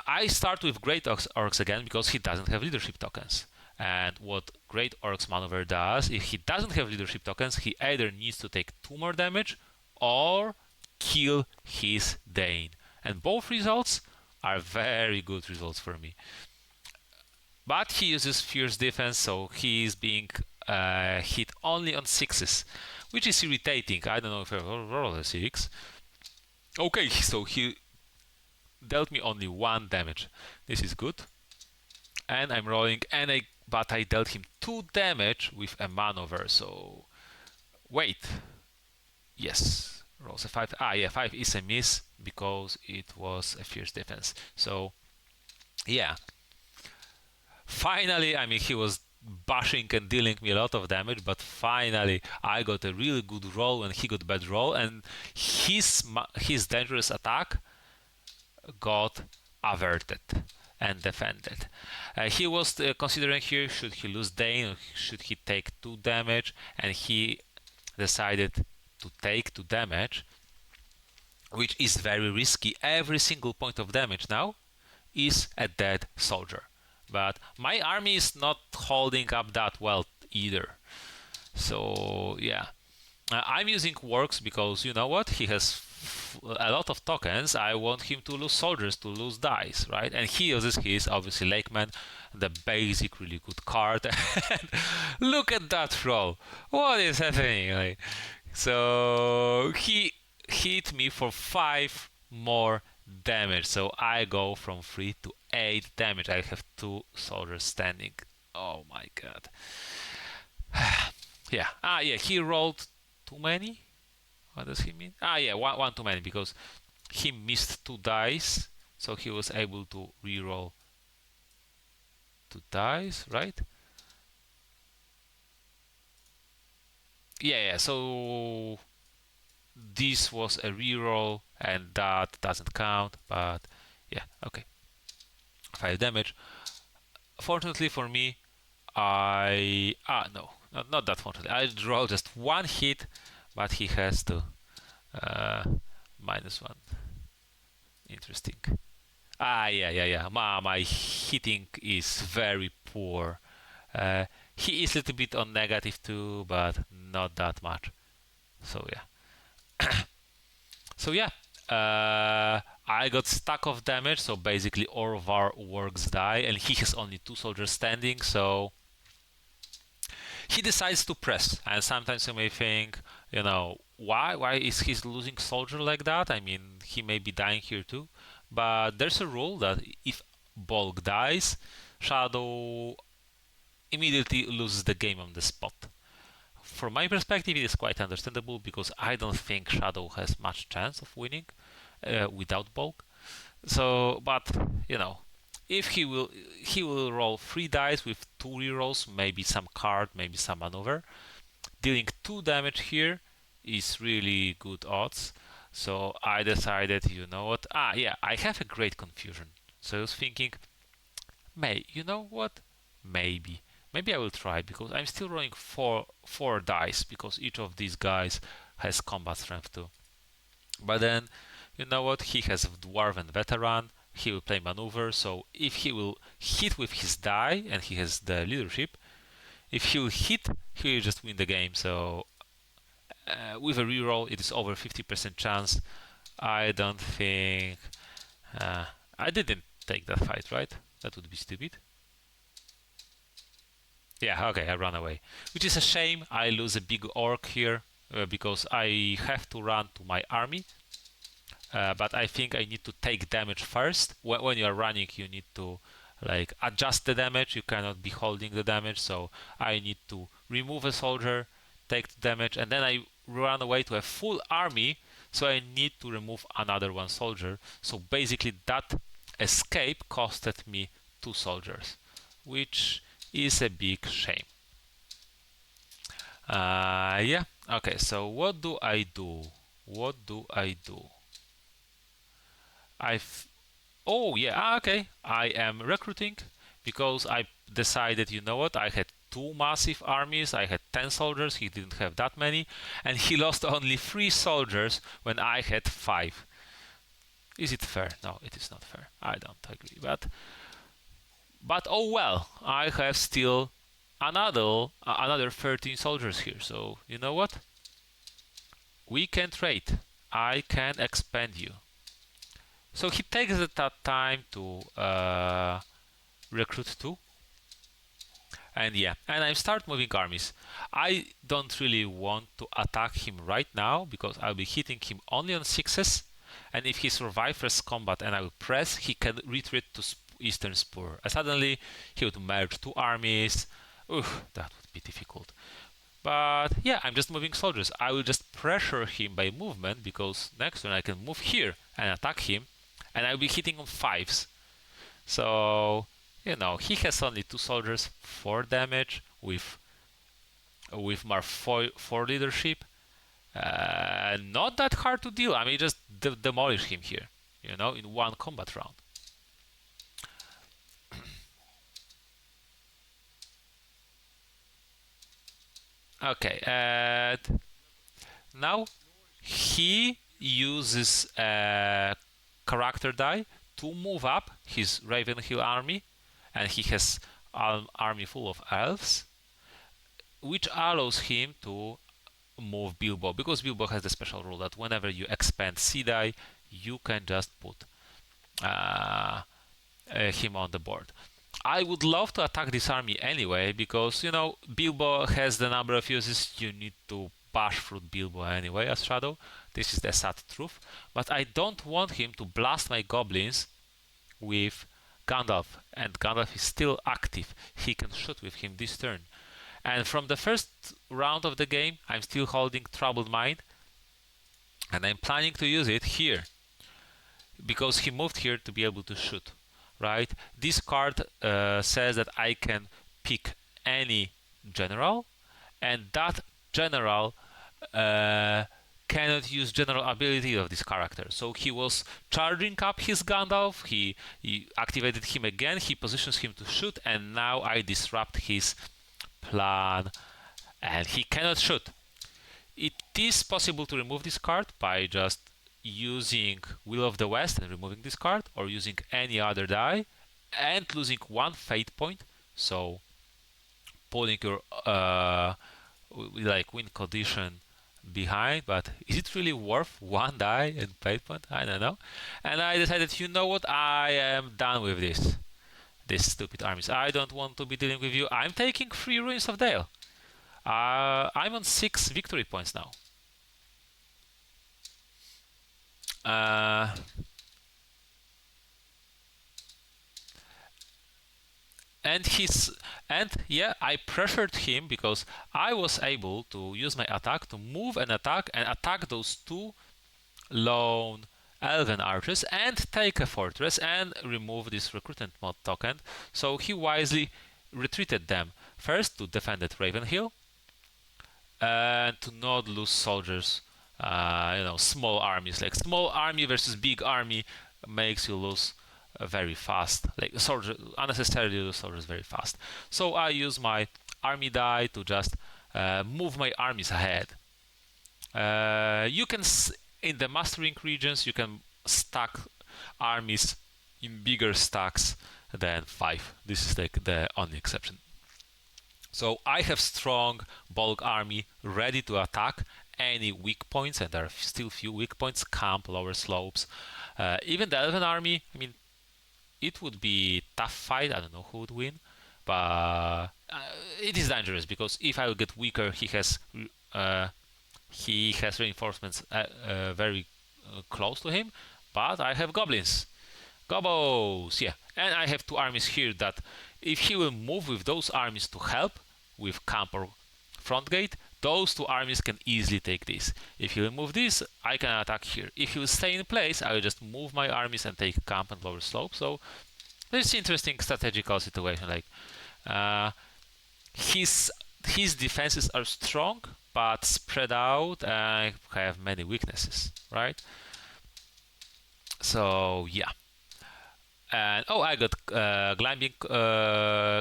I start with Great Orcs again because he doesn't have leadership tokens. And what Great Orcs maneuver does, if he doesn't have leadership tokens, he either needs to take 2 more damage or kill his Dane. And both results are very good results for me. But he uses Fierce Defense, so he is being hit only on 6s, which is irritating. I don't know if I roll a 6. Okay, so he dealt me only 1 damage. This is good. And I'm rolling, but I dealt him 2 damage with a maneuver, so wait. Yes, rolls a 5. Yeah, 5 is a miss because it was a Fierce Defense. So yeah. Finally, I mean, he was bashing and dealing me a lot of damage, but finally I got a really good roll and he got bad roll, and his dangerous attack got averted and defended. He was considering here, should he lose Dane or should he take 2 damage, and he decided to take 2 damage, which is very risky. Every single point of damage now is a dead soldier. But my army is not holding up that well either. So yeah, I'm using Works because you know what? He has a lot of tokens. I want him to lose soldiers, to lose dice, right? And he uses his, obviously, Lakeman, the basic really good card. Look at that roll. What is happening? Like, so he hit me for 5 more damage. So I go from 3 to 8 damage. I have 2 soldiers standing. Oh my god. Yeah. Yeah, he rolled too many. What does he mean? Yeah, one too many because he missed 2 dice, so he was able to reroll 2 dice, right? Yeah, so this was a reroll and that doesn't count, but yeah, okay. 5 damage. Fortunately for me, no, not that fortunately. I roll just 1 hit, but he has to -1. Interesting. Yeah. My hitting is very poor. He is a little bit on negative too, but not that much. So yeah. So yeah. I got stack of damage, so basically all of our works die, and he has only 2 soldiers standing, so he decides to press. And sometimes you may think, you know, why is he losing soldier like that? I mean, he may be dying here too. But there's a rule that if Bulk dies, Shadow immediately loses the game on the spot. From my perspective, it is quite understandable because I don't think Shadow has much chance of winning without Bulk. So, but you know, if he will roll 3 dice with 2 rerolls, maybe some card, maybe some maneuver. Dealing 2 damage here is really good odds. So I decided, you know what? Yeah, I have a great confusion. So I was thinking, you know what? Maybe I will try because I'm still rolling 4 dice because each of these guys has combat strength too. But then, you know what? He has Dwarf and Veteran. He will play maneuver. So if he will hit with his die and he has the leadership, if he will hit, he will just win the game. So with a reroll, it is over 50% chance. I don't think I didn't take that fight, right? That would be stupid. Yeah, okay, I ran away, which is a shame. I lose a big orc here because I have to run to my army. But I think I need to take damage first. When you are running, you need to like adjust the damage. You cannot be holding the damage. So I need to remove a soldier, take the damage, and then I run away to a full army, so I need to remove another one soldier. So basically that escape costed me 2 soldiers, which is a big shame. Yeah, okay, so what do I do? What do I do? Oh yeah, okay, I am recruiting because I decided, you know what, I had 2 massive armies, I had 10 soldiers, he didn't have that many, and he lost only 3 soldiers when I had 5. Is it fair? No, it is not fair. I don't agree, but oh well, I have still another 13 soldiers here, so you know what? We can trade. I can expand you. So he takes that time to recruit 2. And yeah, and I start moving armies. I don't really want to attack him right now because I'll be hitting him only on 6s. And if he survives first combat and I will press, he can retreat to Eastern Spur. And suddenly he would merge 2 armies. That would be difficult. But yeah, I'm just moving soldiers. I will just pressure him by movement because next turn I can move here and attack him, and I'll be hitting on 5s. So, you know, he has only 2 soldiers, 4 damage with Mar 4 leadership. Not that hard to deal. I mean, just demolish him here, you know, in 1 combat round. Okay, and now he uses a character die to move up his Ravenhill army, and he has an army full of elves, which allows him to move Bilbo, because Bilbo has the special rule that whenever you expand sea die, you can just put him on the board. I would love to attack this army anyway, because, you know, Bilbo has the number of uses. You need to bash through Bilbo anyway as Shadow. This is the sad truth. But I don't want him to blast my goblins with Gandalf, and Gandalf is still active. He can shoot with him this turn. And from the first round of the game, I'm still holding Troubled Mind, and I'm planning to use it here, because he moved here to be able to shoot. Right? This card says that I can pick any general, and that general cannot use general ability of this character. So he was charging up his Gandalf, he activated him again, he positions him to shoot, and now I disrupt his plan, and he cannot shoot. It is possible to remove this card by just using Will of the West and removing this card, or using any other die and losing 1 fate point, so pulling your like win condition behind. But is it really worth 1 die and fate point? I don't know. And I decided, you know what, I am done with this stupid armies. I don't want to be dealing with you. I'm taking 3 Ruins of Dale. I'm on 6 victory points now. And yeah, I pressured him because I was able to use my attack to move and attack those 2 lone elven archers and take a fortress and remove this recruitment mod token. So he wisely retreated them first to defend at Ravenhill and to not lose soldiers. You know, small armies, like small army versus big army makes you lose very fast, like unnecessarily lose soldiers very fast. So I use my army die to just move my armies ahead. You can in the mastering regions you can stack armies in bigger stacks than 5. This is like the only exception. So I have strong bulk army ready to attack any weak points, and there are still few weak points: camp, lower slopes. Even the elven army, I mean, it would be tough fight. I don't know who would win, but it is dangerous because if I will get weaker, he has reinforcements very close to him, but I have goblins. Gobos, yeah. And I have 2 armies here that if he will move with those armies to help with camp or front gate, those two armies can easily take this. If he will move this, I can attack here. If he will stay in place, I will just move my armies and take camp and lower slope. So this interesting strategical situation. Like his defenses are strong but spread out and have many weaknesses, right? So yeah. And I got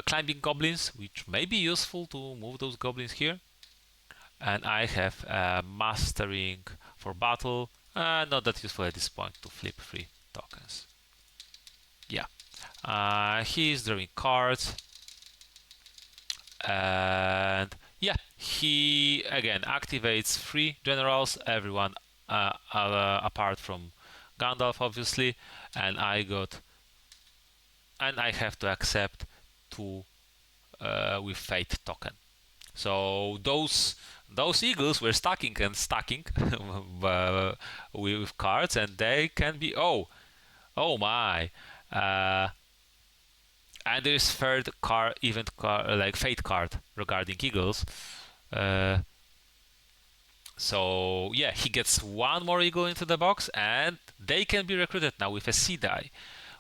climbing goblins, which may be useful to move those goblins here. And I have mastering for battle, not that useful at this point to flip 3 tokens. Yeah, he's drawing cards, and yeah, he again activates 3 generals, everyone apart from Gandalf, obviously, and I have to accept 2 with fate token. So those eagles were stacking and stacking with cards, and they can be oh my. And there's third event card, like fate card regarding eagles. So yeah, he gets 1 more eagle into the box, and they can be recruited now with a C die,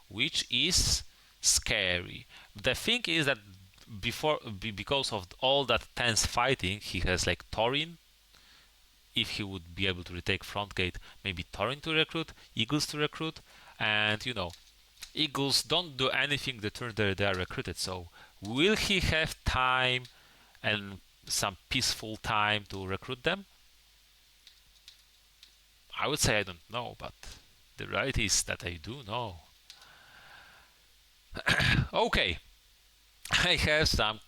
which is scary. The thing is that because of all that tense fighting, he has like Thorin. If he would be able to retake front gate, maybe Thorin to recruit, eagles to recruit, and eagles don't do anything the turn they are recruited. So will he have time and some peaceful time to recruit them? I would say I don't know, but the reality is that I do know. Okay, I have some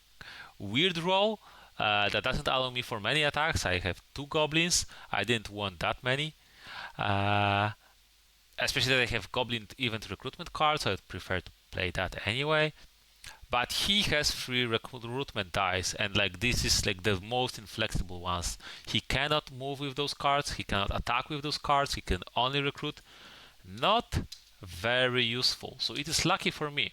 weird roll that doesn't allow me for many attacks. I have 2 goblins. I didn't want that many. Especially that I have goblin event recruitment cards, so I'd prefer to play that anyway. But he has 3 recruitment dice, and like this is like the most inflexible ones. He cannot move with those cards, he cannot attack with those cards, he can only recruit. Not very useful. So it is lucky for me.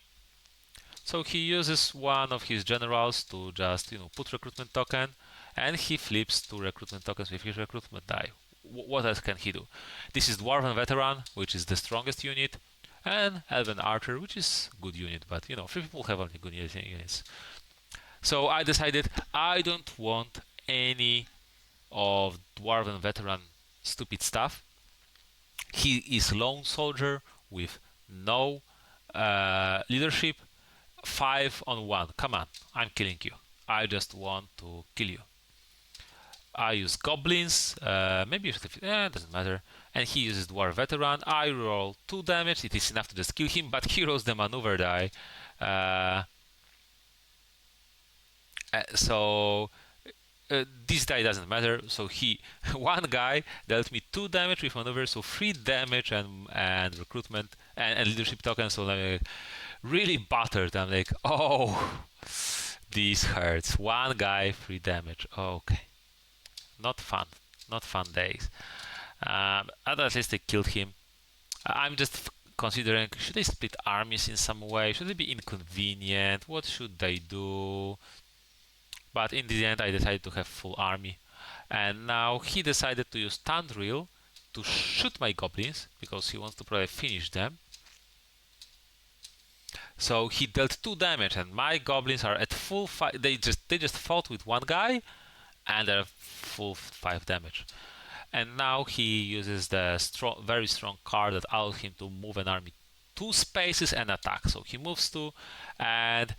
So he uses one of his generals to just put recruitment token, and he flips 2 recruitment tokens with his recruitment die. What else can he do? This is Dwarven Veteran, which is the strongest unit, and Elven Archer, which is good unit, but 3 people have only good units. So I decided I don't want any of Dwarven Veteran stupid stuff. He is lone soldier with no leadership. 5 on 1. Come on, I'm killing you. I just want to kill you. I use goblins, maybe it doesn't matter. And he uses Dwarf Veteran. I roll 2 damage. It is enough to just kill him, but he rolls the maneuver die. So this die doesn't matter. So one guy dealt me 2 damage with maneuver, so 3 damage and recruitment and leadership token. So I'm really battered. I'm like, oh, this hurts. One guy, 3 damage. Okay. Not fun days. At least I killed him. I'm just considering, should I split armies in some way? Should it be inconvenient? What should I do? But in the end I decided to have full army. And now he decided to use Tandril to shoot my goblins, because he wants to probably finish them. So he dealt 2 damage, and my goblins are at full fight. They just fought with 1 guy, and they're full 5 damage. And now he uses the very strong card that allows him to move an army 2 spaces and attack. So he moves 2, and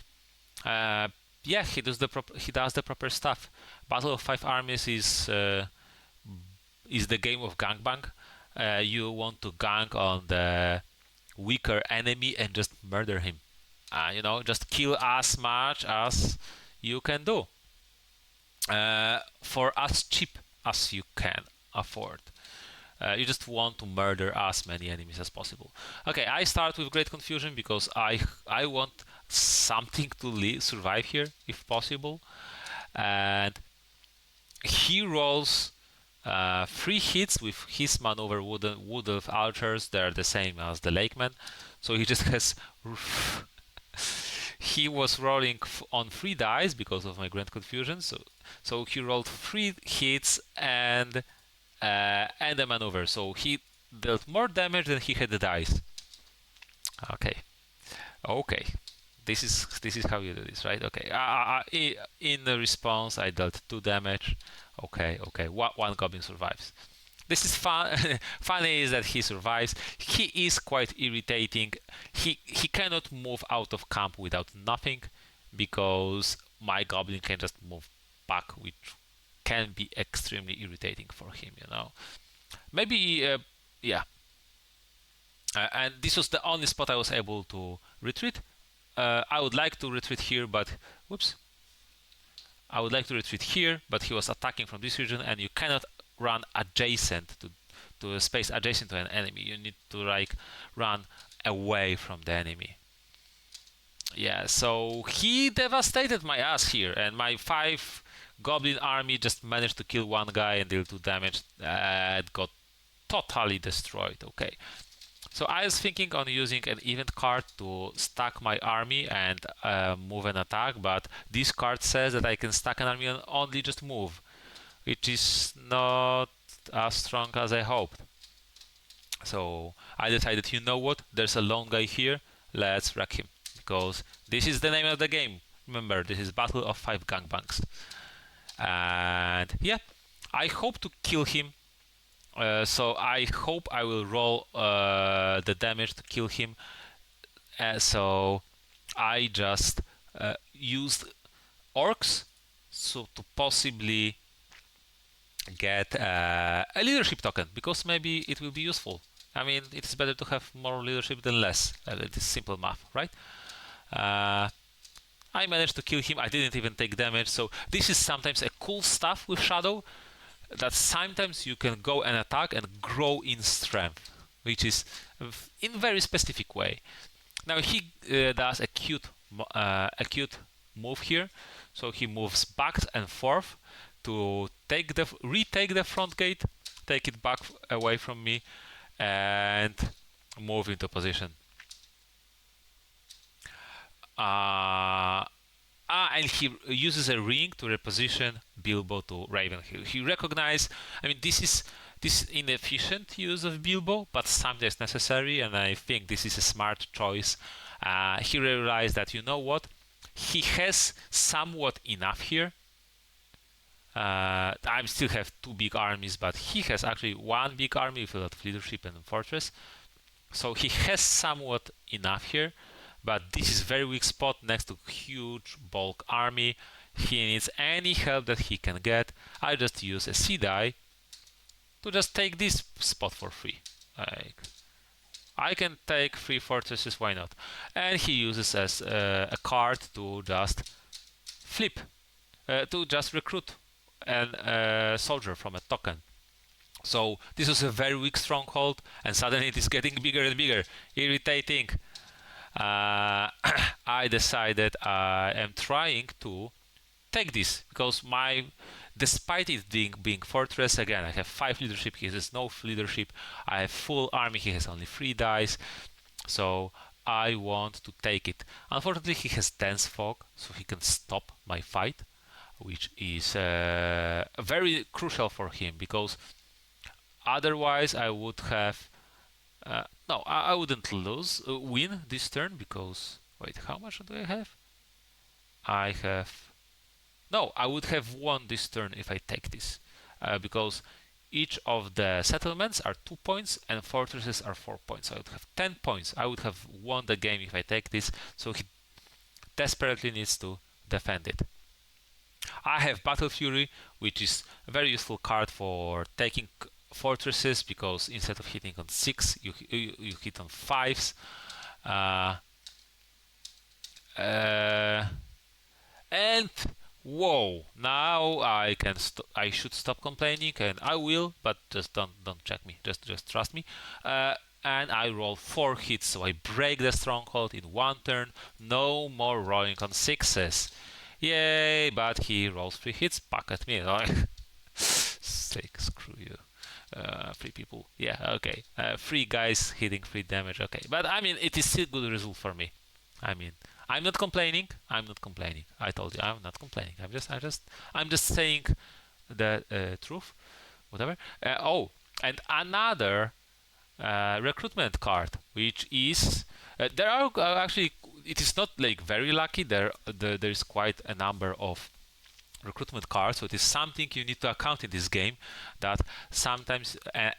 yeah, he does the proper stuff. Battle of Five Armies is the game of gangbang. You want to gang on the weaker enemy and just murder him. Just kill as much as you can do. For as cheap as you can afford. You just want to murder as many enemies as possible. Okay, I start with Great Confusion because I want something to survive here if possible. And he rolls 3 hits with his maneuver Wood Elf Archers. They're the same as the Lakemen. So he just has he was rolling on 3 dice because of my Grand Confusion. So he rolled 3 hits and a maneuver. So he dealt more damage than he had the dice. Okay. Okay. This is how you do this, right? Okay. In the response, I dealt 2 damage. Okay. Okay. One goblin survives. This is fun. Funny is that he survives. He is quite irritating. He cannot move out of camp without nothing, because my goblin can just move back, which can be extremely irritating for him. Maybe yeah. And this was the only spot I was able to retreat. I would like to retreat here, but whoops. I would like to retreat here, but he was attacking from this region, and you cannot run adjacent to a space adjacent to an enemy. You need to run away from the enemy. Yeah, so he devastated my ass here, and my 5 goblin army just managed to kill 1 guy and deal 2 damage. It got totally destroyed. Okay. So I was thinking on using an event card to stack my army and move an attack, but this card says that I can stack an army and only just move, which is not as strong as I hoped. So I decided, you know what, there's a lone guy here, let's wreck him, because this is the name of the game. Remember, this is Battle of 5 Gangbangs. And yeah, I hope to kill him. So I hope I will roll the damage to kill him. So I just used orcs so to possibly get a leadership token, because maybe it will be useful. I mean, it is better to have more leadership than less. It is simple math, right? I managed to kill him. I didn't even take damage. So this is sometimes a cool stuff with Shadow, that sometimes you can go and attack and grow in strength, which is in very specific way. Now he does a cute move here, so he moves back and forth to retake the front gate, take it back away from me, and move into position. And he uses a ring to reposition Bilbo to Ravenhill. He recognized, I mean, this is inefficient use of Bilbo, but sometimes necessary, and I think this is a smart choice. He realized that, you know what, he has somewhat enough here. I still have 2 big armies, but he has actually 1 big army with a lot of leadership and fortress. So he has somewhat enough here. But this is very weak spot next to huge bulk army. He needs any help that he can get. I just use a sea die to just take this spot for free. I can take 3 fortresses, why not? And he uses as a card to just flip, to just recruit a soldier from a token. So this was a very weak stronghold, and suddenly it is getting bigger and bigger. Irritating. I decided I am trying to take this, because despite it being fortress, again, I have 5 leadership, he has no leadership. I have full army, he has only 3 dice. So I want to take it. Unfortunately, he has dense fog, so he can stop my fight, which is very crucial for him, because otherwise I would have no, I wouldn't win this turn, because wait, how much do I have? No, I would have won this turn if I take this, because each of the settlements are 2 points and fortresses are 4 points. So I would have 10 points. I would have won the game if I take this. So he desperately needs to defend it. I have Battle Fury, which is a very useful card for taking fortresses, because instead of hitting on 6, you hit on 5s. And whoa! Now I should stop complaining, and I will, but just don't check me. Just trust me. And I roll 4 hits, so I break the stronghold in 1 turn. No more rolling on 6s. Yay! But he rolls 3 hits back at me. Sake, screw you. 3 people. Yeah, okay. 3 guys hitting 3 damage. Okay, but I mean, it is still good result for me. I mean, I'm not complaining. I'm not complaining. I told you I'm not complaining. I'm just saying the truth. Whatever. Oh, and another recruitment card, which is there are actually it is not like very lucky. There is quite a number of recruitment cards, so it is something you need to account in this game that sometimes an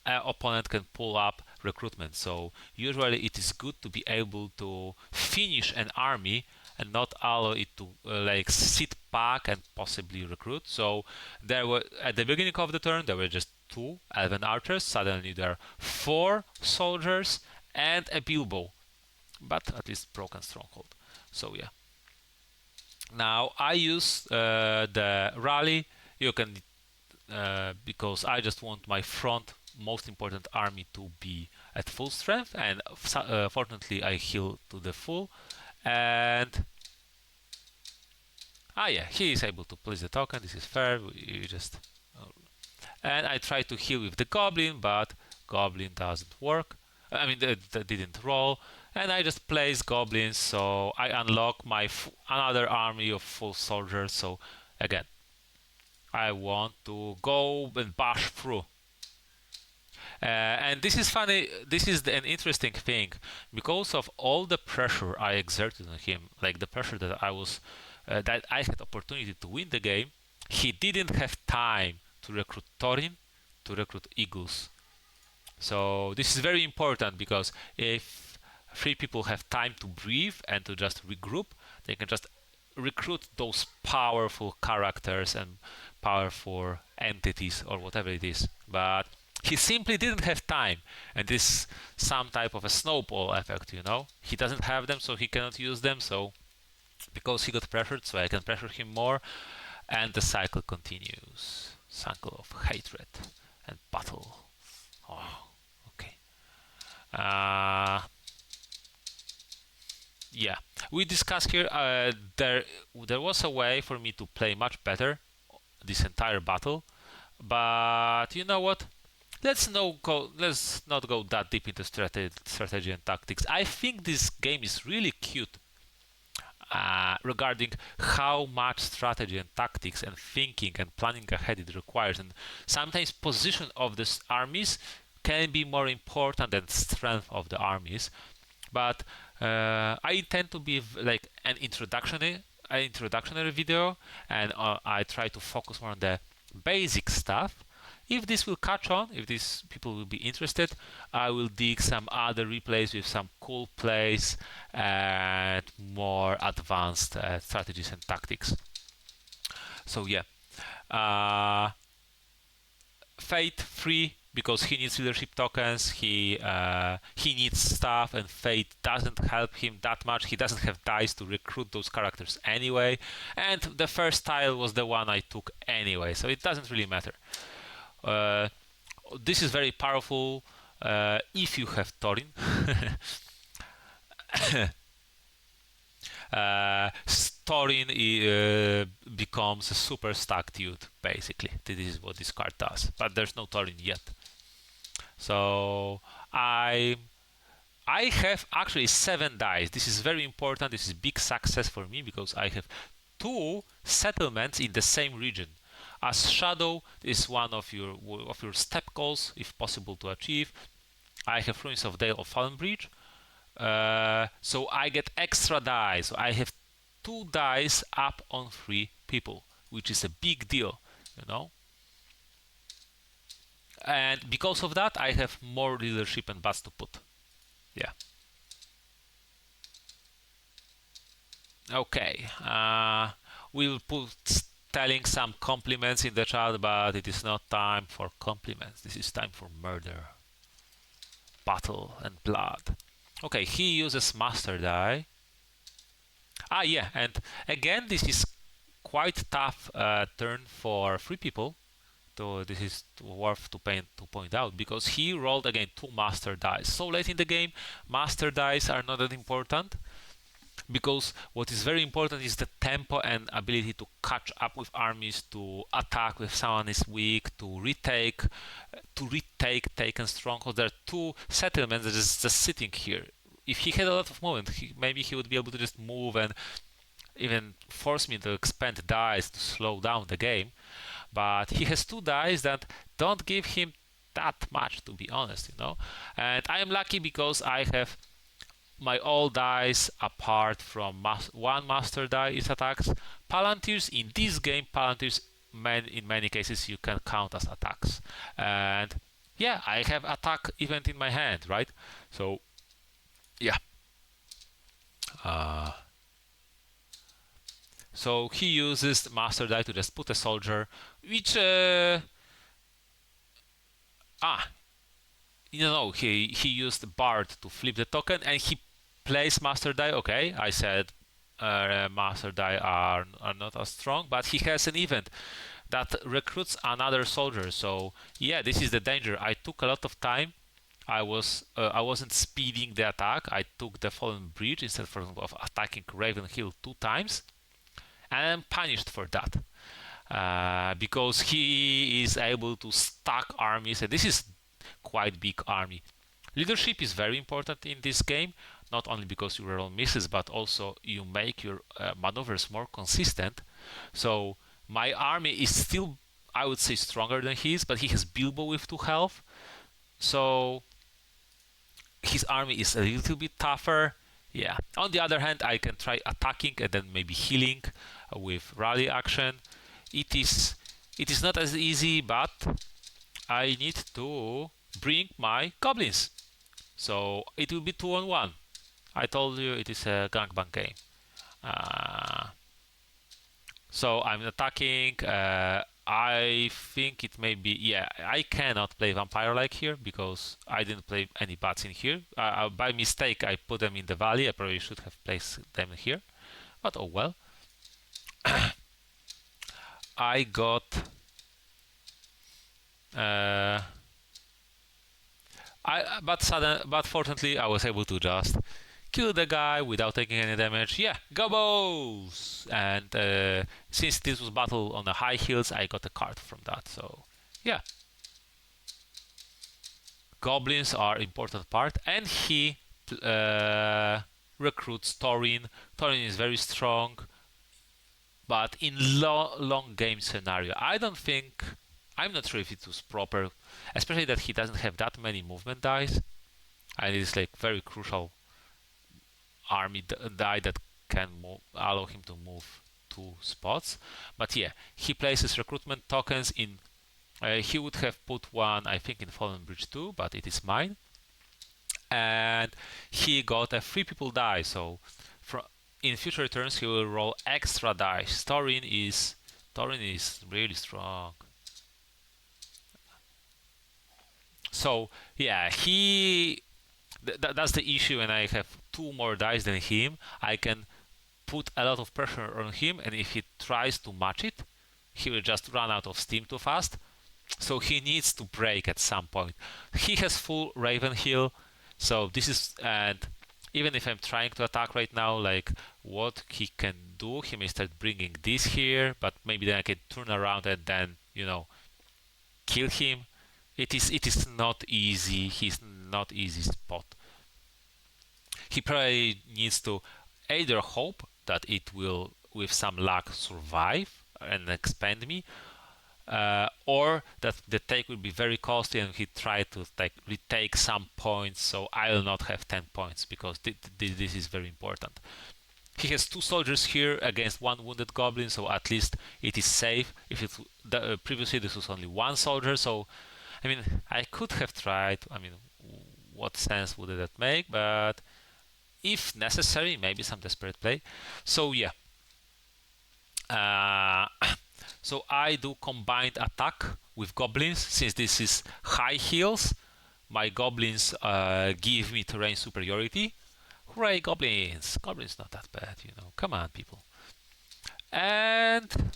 opponent can pull up recruitment. So usually it is good to be able to finish an army and not allow it to like sit back and possibly recruit. So there were at the beginning of the turn there were just 2 elven archers. Suddenly there are 4 soldiers and a bilbo, but at least broken stronghold. So yeah. Now I use the rally. You can because I just want my front most important army to be at full strength, and fortunately I heal to the full. And yeah, he is able to place the token. This is fair. You just and I try to heal with the goblin, but goblin doesn't work. I mean, that didn't roll, and I just place goblins, so I unlock my another army of full soldiers. So again, I want to go and bash through. And this is funny. This is an interesting thing because of all the pressure I exerted on him, like the pressure that that I had opportunity to win the game. He didn't have time to recruit Thorin, to recruit Eagles. So this is very important because if 3 people have time to breathe and to just regroup, they can just recruit those powerful characters and powerful entities or whatever it is. But he simply didn't have time, and this some type of a snowball effect, you know. He doesn't have them, so he cannot use them. So because he got pressured, so I can pressure him more, and the cycle continues. Cycle of hatred and battle. Oh, okay. Yeah, we discussed here. There was a way for me to play much better this entire battle, but you know what? Let's not go that deep into strategy and tactics. I think this game is really cute regarding how much strategy and tactics and thinking and planning ahead it requires, and sometimes position of these armies can be more important than strength of the armies. But I intend to be like an introductory video, and I try to focus more on the basic stuff. If this will catch on, if these people will be interested, I will dig some other replays with some cool plays and more advanced strategies and tactics. So yeah, Fate free because he needs leadership tokens. He needs stuff, and Fate doesn't help him that much. He doesn't have dice to recruit those characters anyway. And the first tile was the one I took anyway, so it doesn't really matter. This is very powerful if you have Thorin. Thorin becomes a super stack dude, basically. This is what this card does, but there's no Thorin yet. So I have actually 7 dice. This is very important. This is big success for me because I have 2 settlements in the same region. As Shadow is one of your step goals, if possible to achieve. I have Ruins of Dale of Fallenbridge, so I get extra dice. So I have 2 dice up on 3 people, which is a big deal, you know. And because of that, I have more leadership and bats to put. Yeah. Okay. We'll put telling some compliments in the chat, but it is not time for compliments. This is time for murder, battle, and blood. Okay, he uses master die. Yeah, and again, this is quite tough turn for 3 people. So this is worth to point out because he rolled again 2 master dice. So late in the game, master dice are not that important, because what is very important is the tempo and ability to catch up with armies, to attack if someone is weak, to retake taken strongholds. There are 2 settlements that is just sitting here. if he had a lot of movement, maybe he would be able to just move and even force me to expend dice to slow down the game. But he has 2 dice that don't give him that much, to be honest, And I am lucky because I have my all dice apart from one master die is attacks. Palantirs in this game, Palantirs in many cases you can count as attacks. And yeah, I have attack event in my hand, right? So yeah. So he uses master die to just put a soldier, which he used Bard to flip the token, and he plays master die. Okay, I said master die are not as strong, but he has an event that recruits another soldier. So yeah, this is the danger. I took a lot of time. I wasn't speeding the attack. I took the Fallen Bridge instead, for example, of attacking Ravenhill 2 times, and I'm punished for that. Because he is able to stack armies, and this is quite big army. Leadership is very important in this game, not only because you roll misses, but also you make your maneuvers more consistent. So my army is still, I would say, stronger than his, but he has Bilbo with 2 health, so his army is a little bit tougher. Yeah. On the other hand, I can try attacking and then maybe healing with rally action. It is not as easy, but I need to bring my goblins. So it will be 2-on-1. I told you it is a gangbang game. So I'm attacking. I think it may be, yeah, I cannot play Vampire-like here because I didn't play any bats in here. By mistake, I put them in the valley. I probably should have placed them here, but oh well. I got but fortunately I was able to just kill the guy without taking any damage. Yeah, gobos! And since this was battle on the high hills, I got a card from that. So yeah, goblins are important part, and he recruits Thorin. Thorin is very strong, but in long game scenario, I'm not sure if it was proper, especially that he doesn't have that many movement dice, and it is like very crucial army die that can allow him to move 2 spots. But yeah, he places recruitment tokens in. He would have put one, I think, in Fallen Bridge 2, but it is mine. And he got a 3 people die, so in future turns he will roll extra dice. Thorin is really strong. So yeah, that's the issue. When I have 2 more dice than him, I can put a lot of pressure on him, and if he tries to match it, he will just run out of steam too fast. So he needs to break at some point. He has full Ravenhill, so this is, and even if I'm trying to attack right now, like what he can do, he may start bringing this here, but maybe then I can turn around and then kill him. It is not easy. He's not easy spot. He probably needs to either hope that it will, with some luck, survive and expand me, or that the take will be very costly and he try to retake some points, so I'll not have 10 points because this is very important. He has 2 soldiers here against 1 wounded goblin, so at least it is safe. If it previously this was only 1 soldier, so I mean I could have tried. I mean, what sense would that make? But if necessary, maybe some desperate play. So yeah. So I do combined attack with goblins. Since this is high heels, my goblins give me terrain superiority. Hooray, goblins! Goblins not that bad, Come on, people. And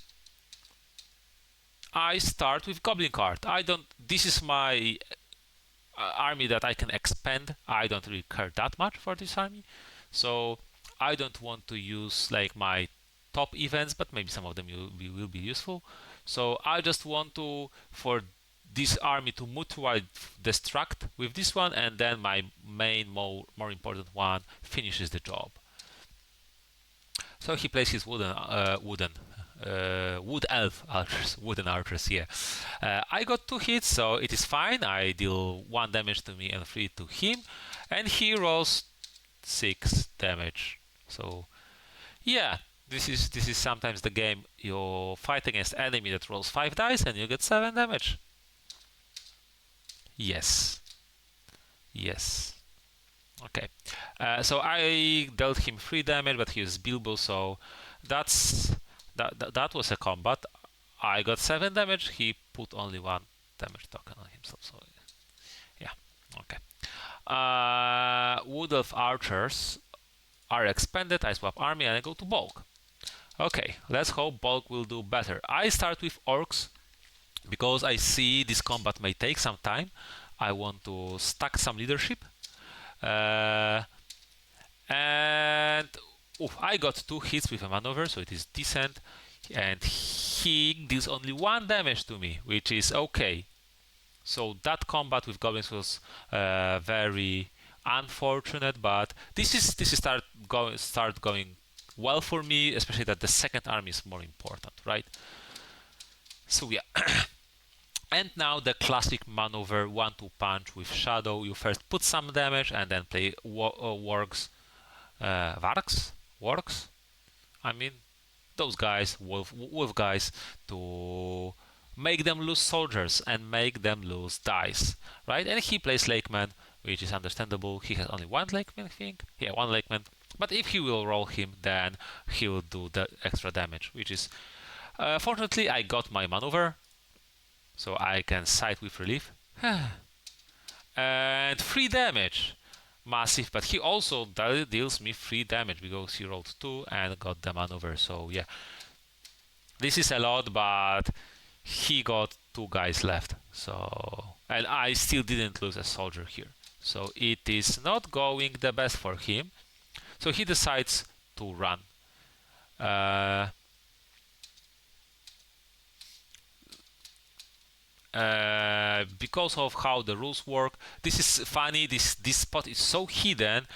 I start with goblin card. This is my army that I can expand. I don't really care that much for this army, so I don't want to use like my top events, but maybe some of them will be useful. So I just want to, for this army to mutually destruct with this one, and then my main, more important one finishes the job. So he plays his wood elf archers, wooden archers. Yeah, I got 2 hits, so it is fine. I deal 1 damage to me and 3 to him, and he rolls 6 damage. So yeah, this is sometimes the game. You fight against enemy that rolls 5 dice and you get 7 damage. Yes. Okay. So I dealt him 3 damage, but he was Bilbo, so that was a combat. I got 7 damage. He put only 1 damage token on himself. So yeah. Okay. Wood Elf archers are expanded. I swap army and I go to bulk. Okay, let's hope bulk will do better. I start with orcs because I see this combat may take some time. I want to stack some leadership. And I got 2 hits with a maneuver, so it is decent. And he deals only 1 damage to me, which is okay. So that combat with goblins was very unfortunate, but this is start going well for me, especially that the second army is more important, right? So yeah. And now the classic maneuver 1-2 punch with shadow. You first put some damage and then play wargs. I mean, those guys, wolf guys, to make them lose soldiers and make them lose dice, right? And he plays Lakeman, which is understandable. He has only 1 Lakeman, I think. Yeah, 1 Lakeman. But if he will roll him, then he will do the extra damage, which is... fortunately, I got my maneuver, so I can side with relief. And 3 damage. Massive, but he also deals me 3 damage because he rolled 2 and got the maneuver. So yeah, this is a lot, but he got 2 guys left. So, and I still didn't lose a soldier here. So it is not going the best for him. So he decides to run. Because of how the rules work, this is funny. This spot is so hidden.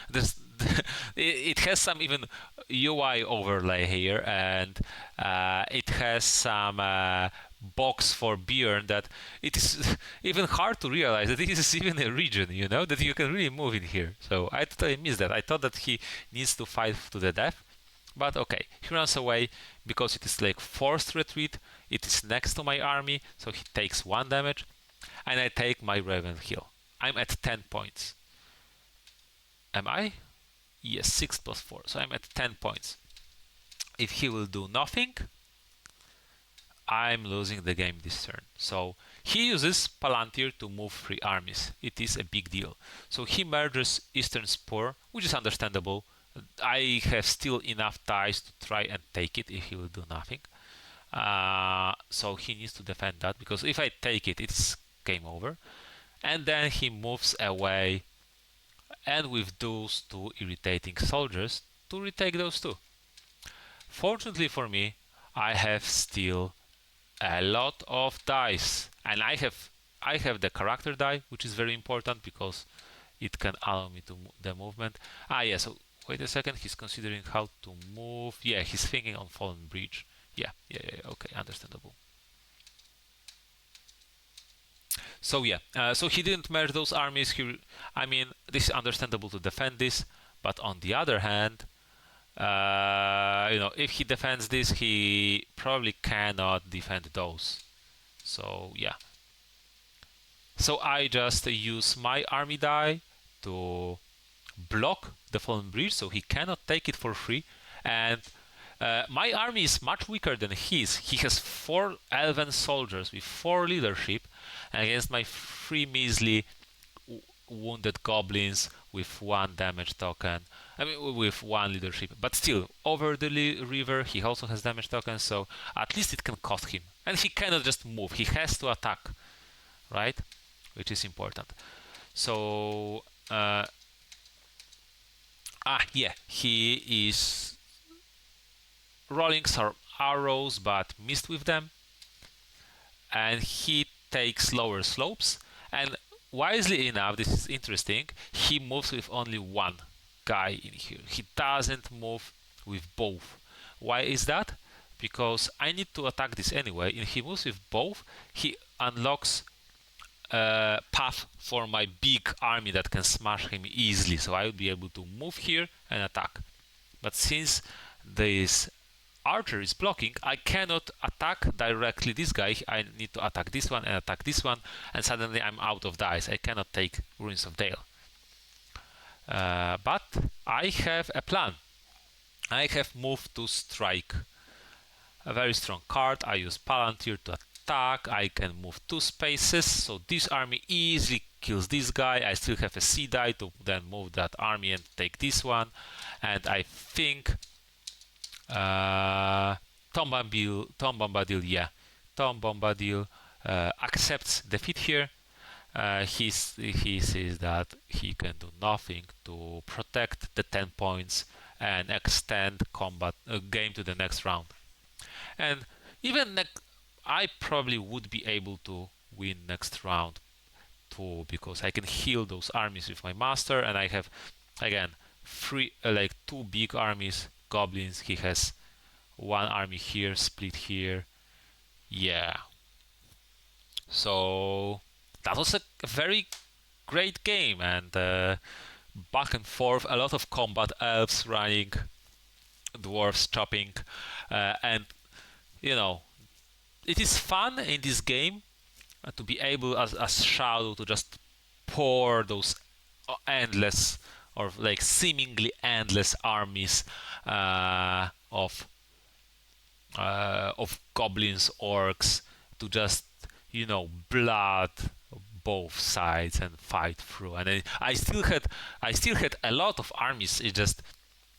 It has some even UI overlay here, and it has some box for Bjorn that it is even hard to realize that this is even a region, you know, that you can really move in here. So I totally missed that. I thought that he needs to fight to the death. But okay, he runs away because it is like forced retreat. It is next to my army, so he takes 1 damage. And I take my Raven Hill. I'm at 10 points. Am I? Yes, 6 plus 4. So I'm at 10 points. If he will do nothing, I'm losing the game this turn. So he uses Palantir to move 3 armies. It is a big deal. So he merges Eastern Spur, which is understandable. I have still enough dice to try and take it if he will do nothing. So he needs to defend that, because if I take it, it's game over. And then he moves away, and with those 2 irritating soldiers to retake those 2. Fortunately for me, I have still a lot of dice, and I have the character die, which is very important because it can allow me to the movement. Yeah, so wait a second, he's considering how to move. Yeah, he's thinking on Fallen Bridge. Yeah, okay, understandable. So yeah, so he didn't merge those armies. I mean, this is understandable to defend this, but on the other hand, if he defends this, he probably cannot defend those. So yeah. So I just use my army die to block the Fallen Bridge, so he cannot take it for free. And my army is much weaker than his. He has 4 elven soldiers with 4 leadership, and against my 3 measly wounded goblins with 1 damage token. I mean, with 1 leadership. But still, over the river, he also has damage tokens, so at least it can cost him. And he cannot just move. He has to attack, right? Which is important. So, yeah, he is rolling some arrows but missed with them, and he takes lower slopes, and wisely enough, this is interesting, he moves with only one guy in here. He doesn't move with both. Why is that? Because I need to attack this anyway. If he moves with both, he unlocks a path for my big army that can smash him easily. So I will be able to move here and attack. But since this archer is blocking, I cannot attack directly this guy. I need to attack this one and attack this one, and suddenly I'm out of dice. I cannot take Ruins of Dale. But I have a plan. I have moved to strike. A very strong card. I use Palantir to attack. I can move 2 spaces, so this army easily kills this guy. I still have a sea die to then move that army and take this one. And I think Tom Bombadil accepts defeat here. He says that he can do nothing to protect the 10 points and extend combat game to the next round. And even I probably would be able to win next round too, because I can heal those armies with my master, and I have again like 2 big armies, goblins. He has 1 army here, split here. Yeah. So that was a very great game, and back and forth, a lot of combat, elves running, dwarves chopping, and it is fun in this game to be able as Shadow to just pour those endless or like seemingly endless armies of goblins, orcs, to just blood both sides and fight through. And I still had a lot of armies. It just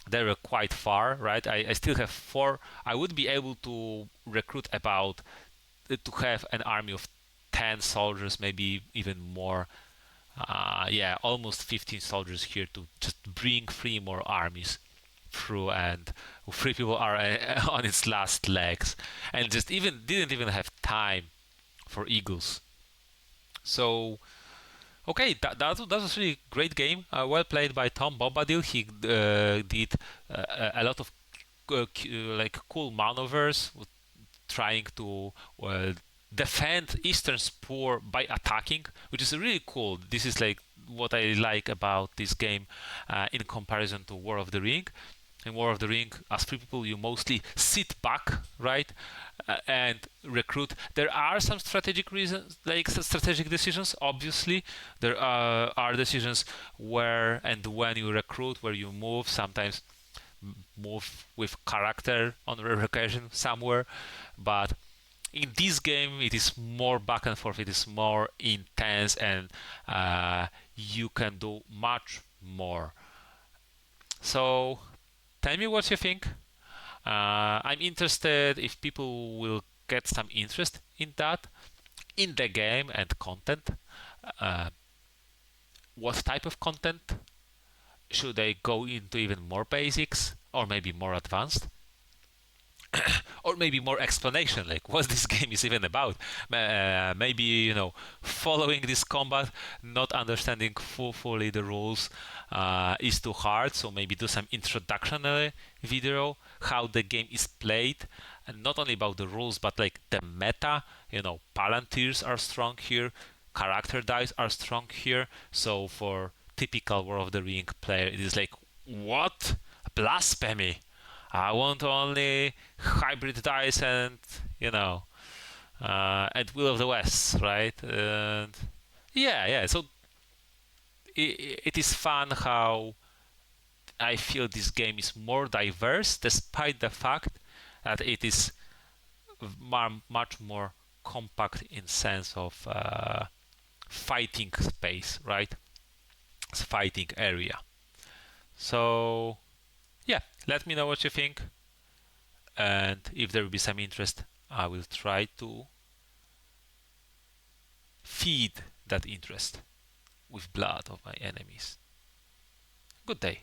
they were quite far, right? I still have 4. I would be able to recruit about to have an army of 10 soldiers, maybe even more. Yeah, almost 15 soldiers here to just bring 3 more armies through, and 3 people are on its last legs, and just didn't even have time for eagles. So okay, that was really great game. Well played by Tom Bombadil. He did a lot of like cool maneuvers, trying to defend Eastern Spur by attacking, which is really cool. This is like what I like about this game in comparison to War of the Ring. In War of the Ring, as 3 people, you mostly sit back, right, and recruit. There are some strategic reasons, like strategic decisions. Obviously, there are decisions where and when you recruit, where you move. Sometimes move with character on rare occasion somewhere, but in this game it is more back and forth. It is more intense, and you can do much more. So tell me what you think. I'm interested if people will get some interest in that, in the game and content. What type of content? Should they go into even more basics, or maybe more advanced? Or maybe more explanation, like what this game is even about. Maybe following this combat, not understanding fully the rules is too hard. So maybe do some introductory video how the game is played, and not only about the rules, but like the meta. Palantirs are strong here, character dice are strong here. So for typical War of the Ring player, it is like, what? Blasphemy! I want only hybrid dice and and Will of the West, right? And yeah. So it is fun how I feel this game is more diverse, despite the fact that it is much more compact in sense of fighting space, right? It's fighting area. So yeah, let me know what you think, and if there will be some interest, I will try to feed that interest with blood of my enemies. Good day.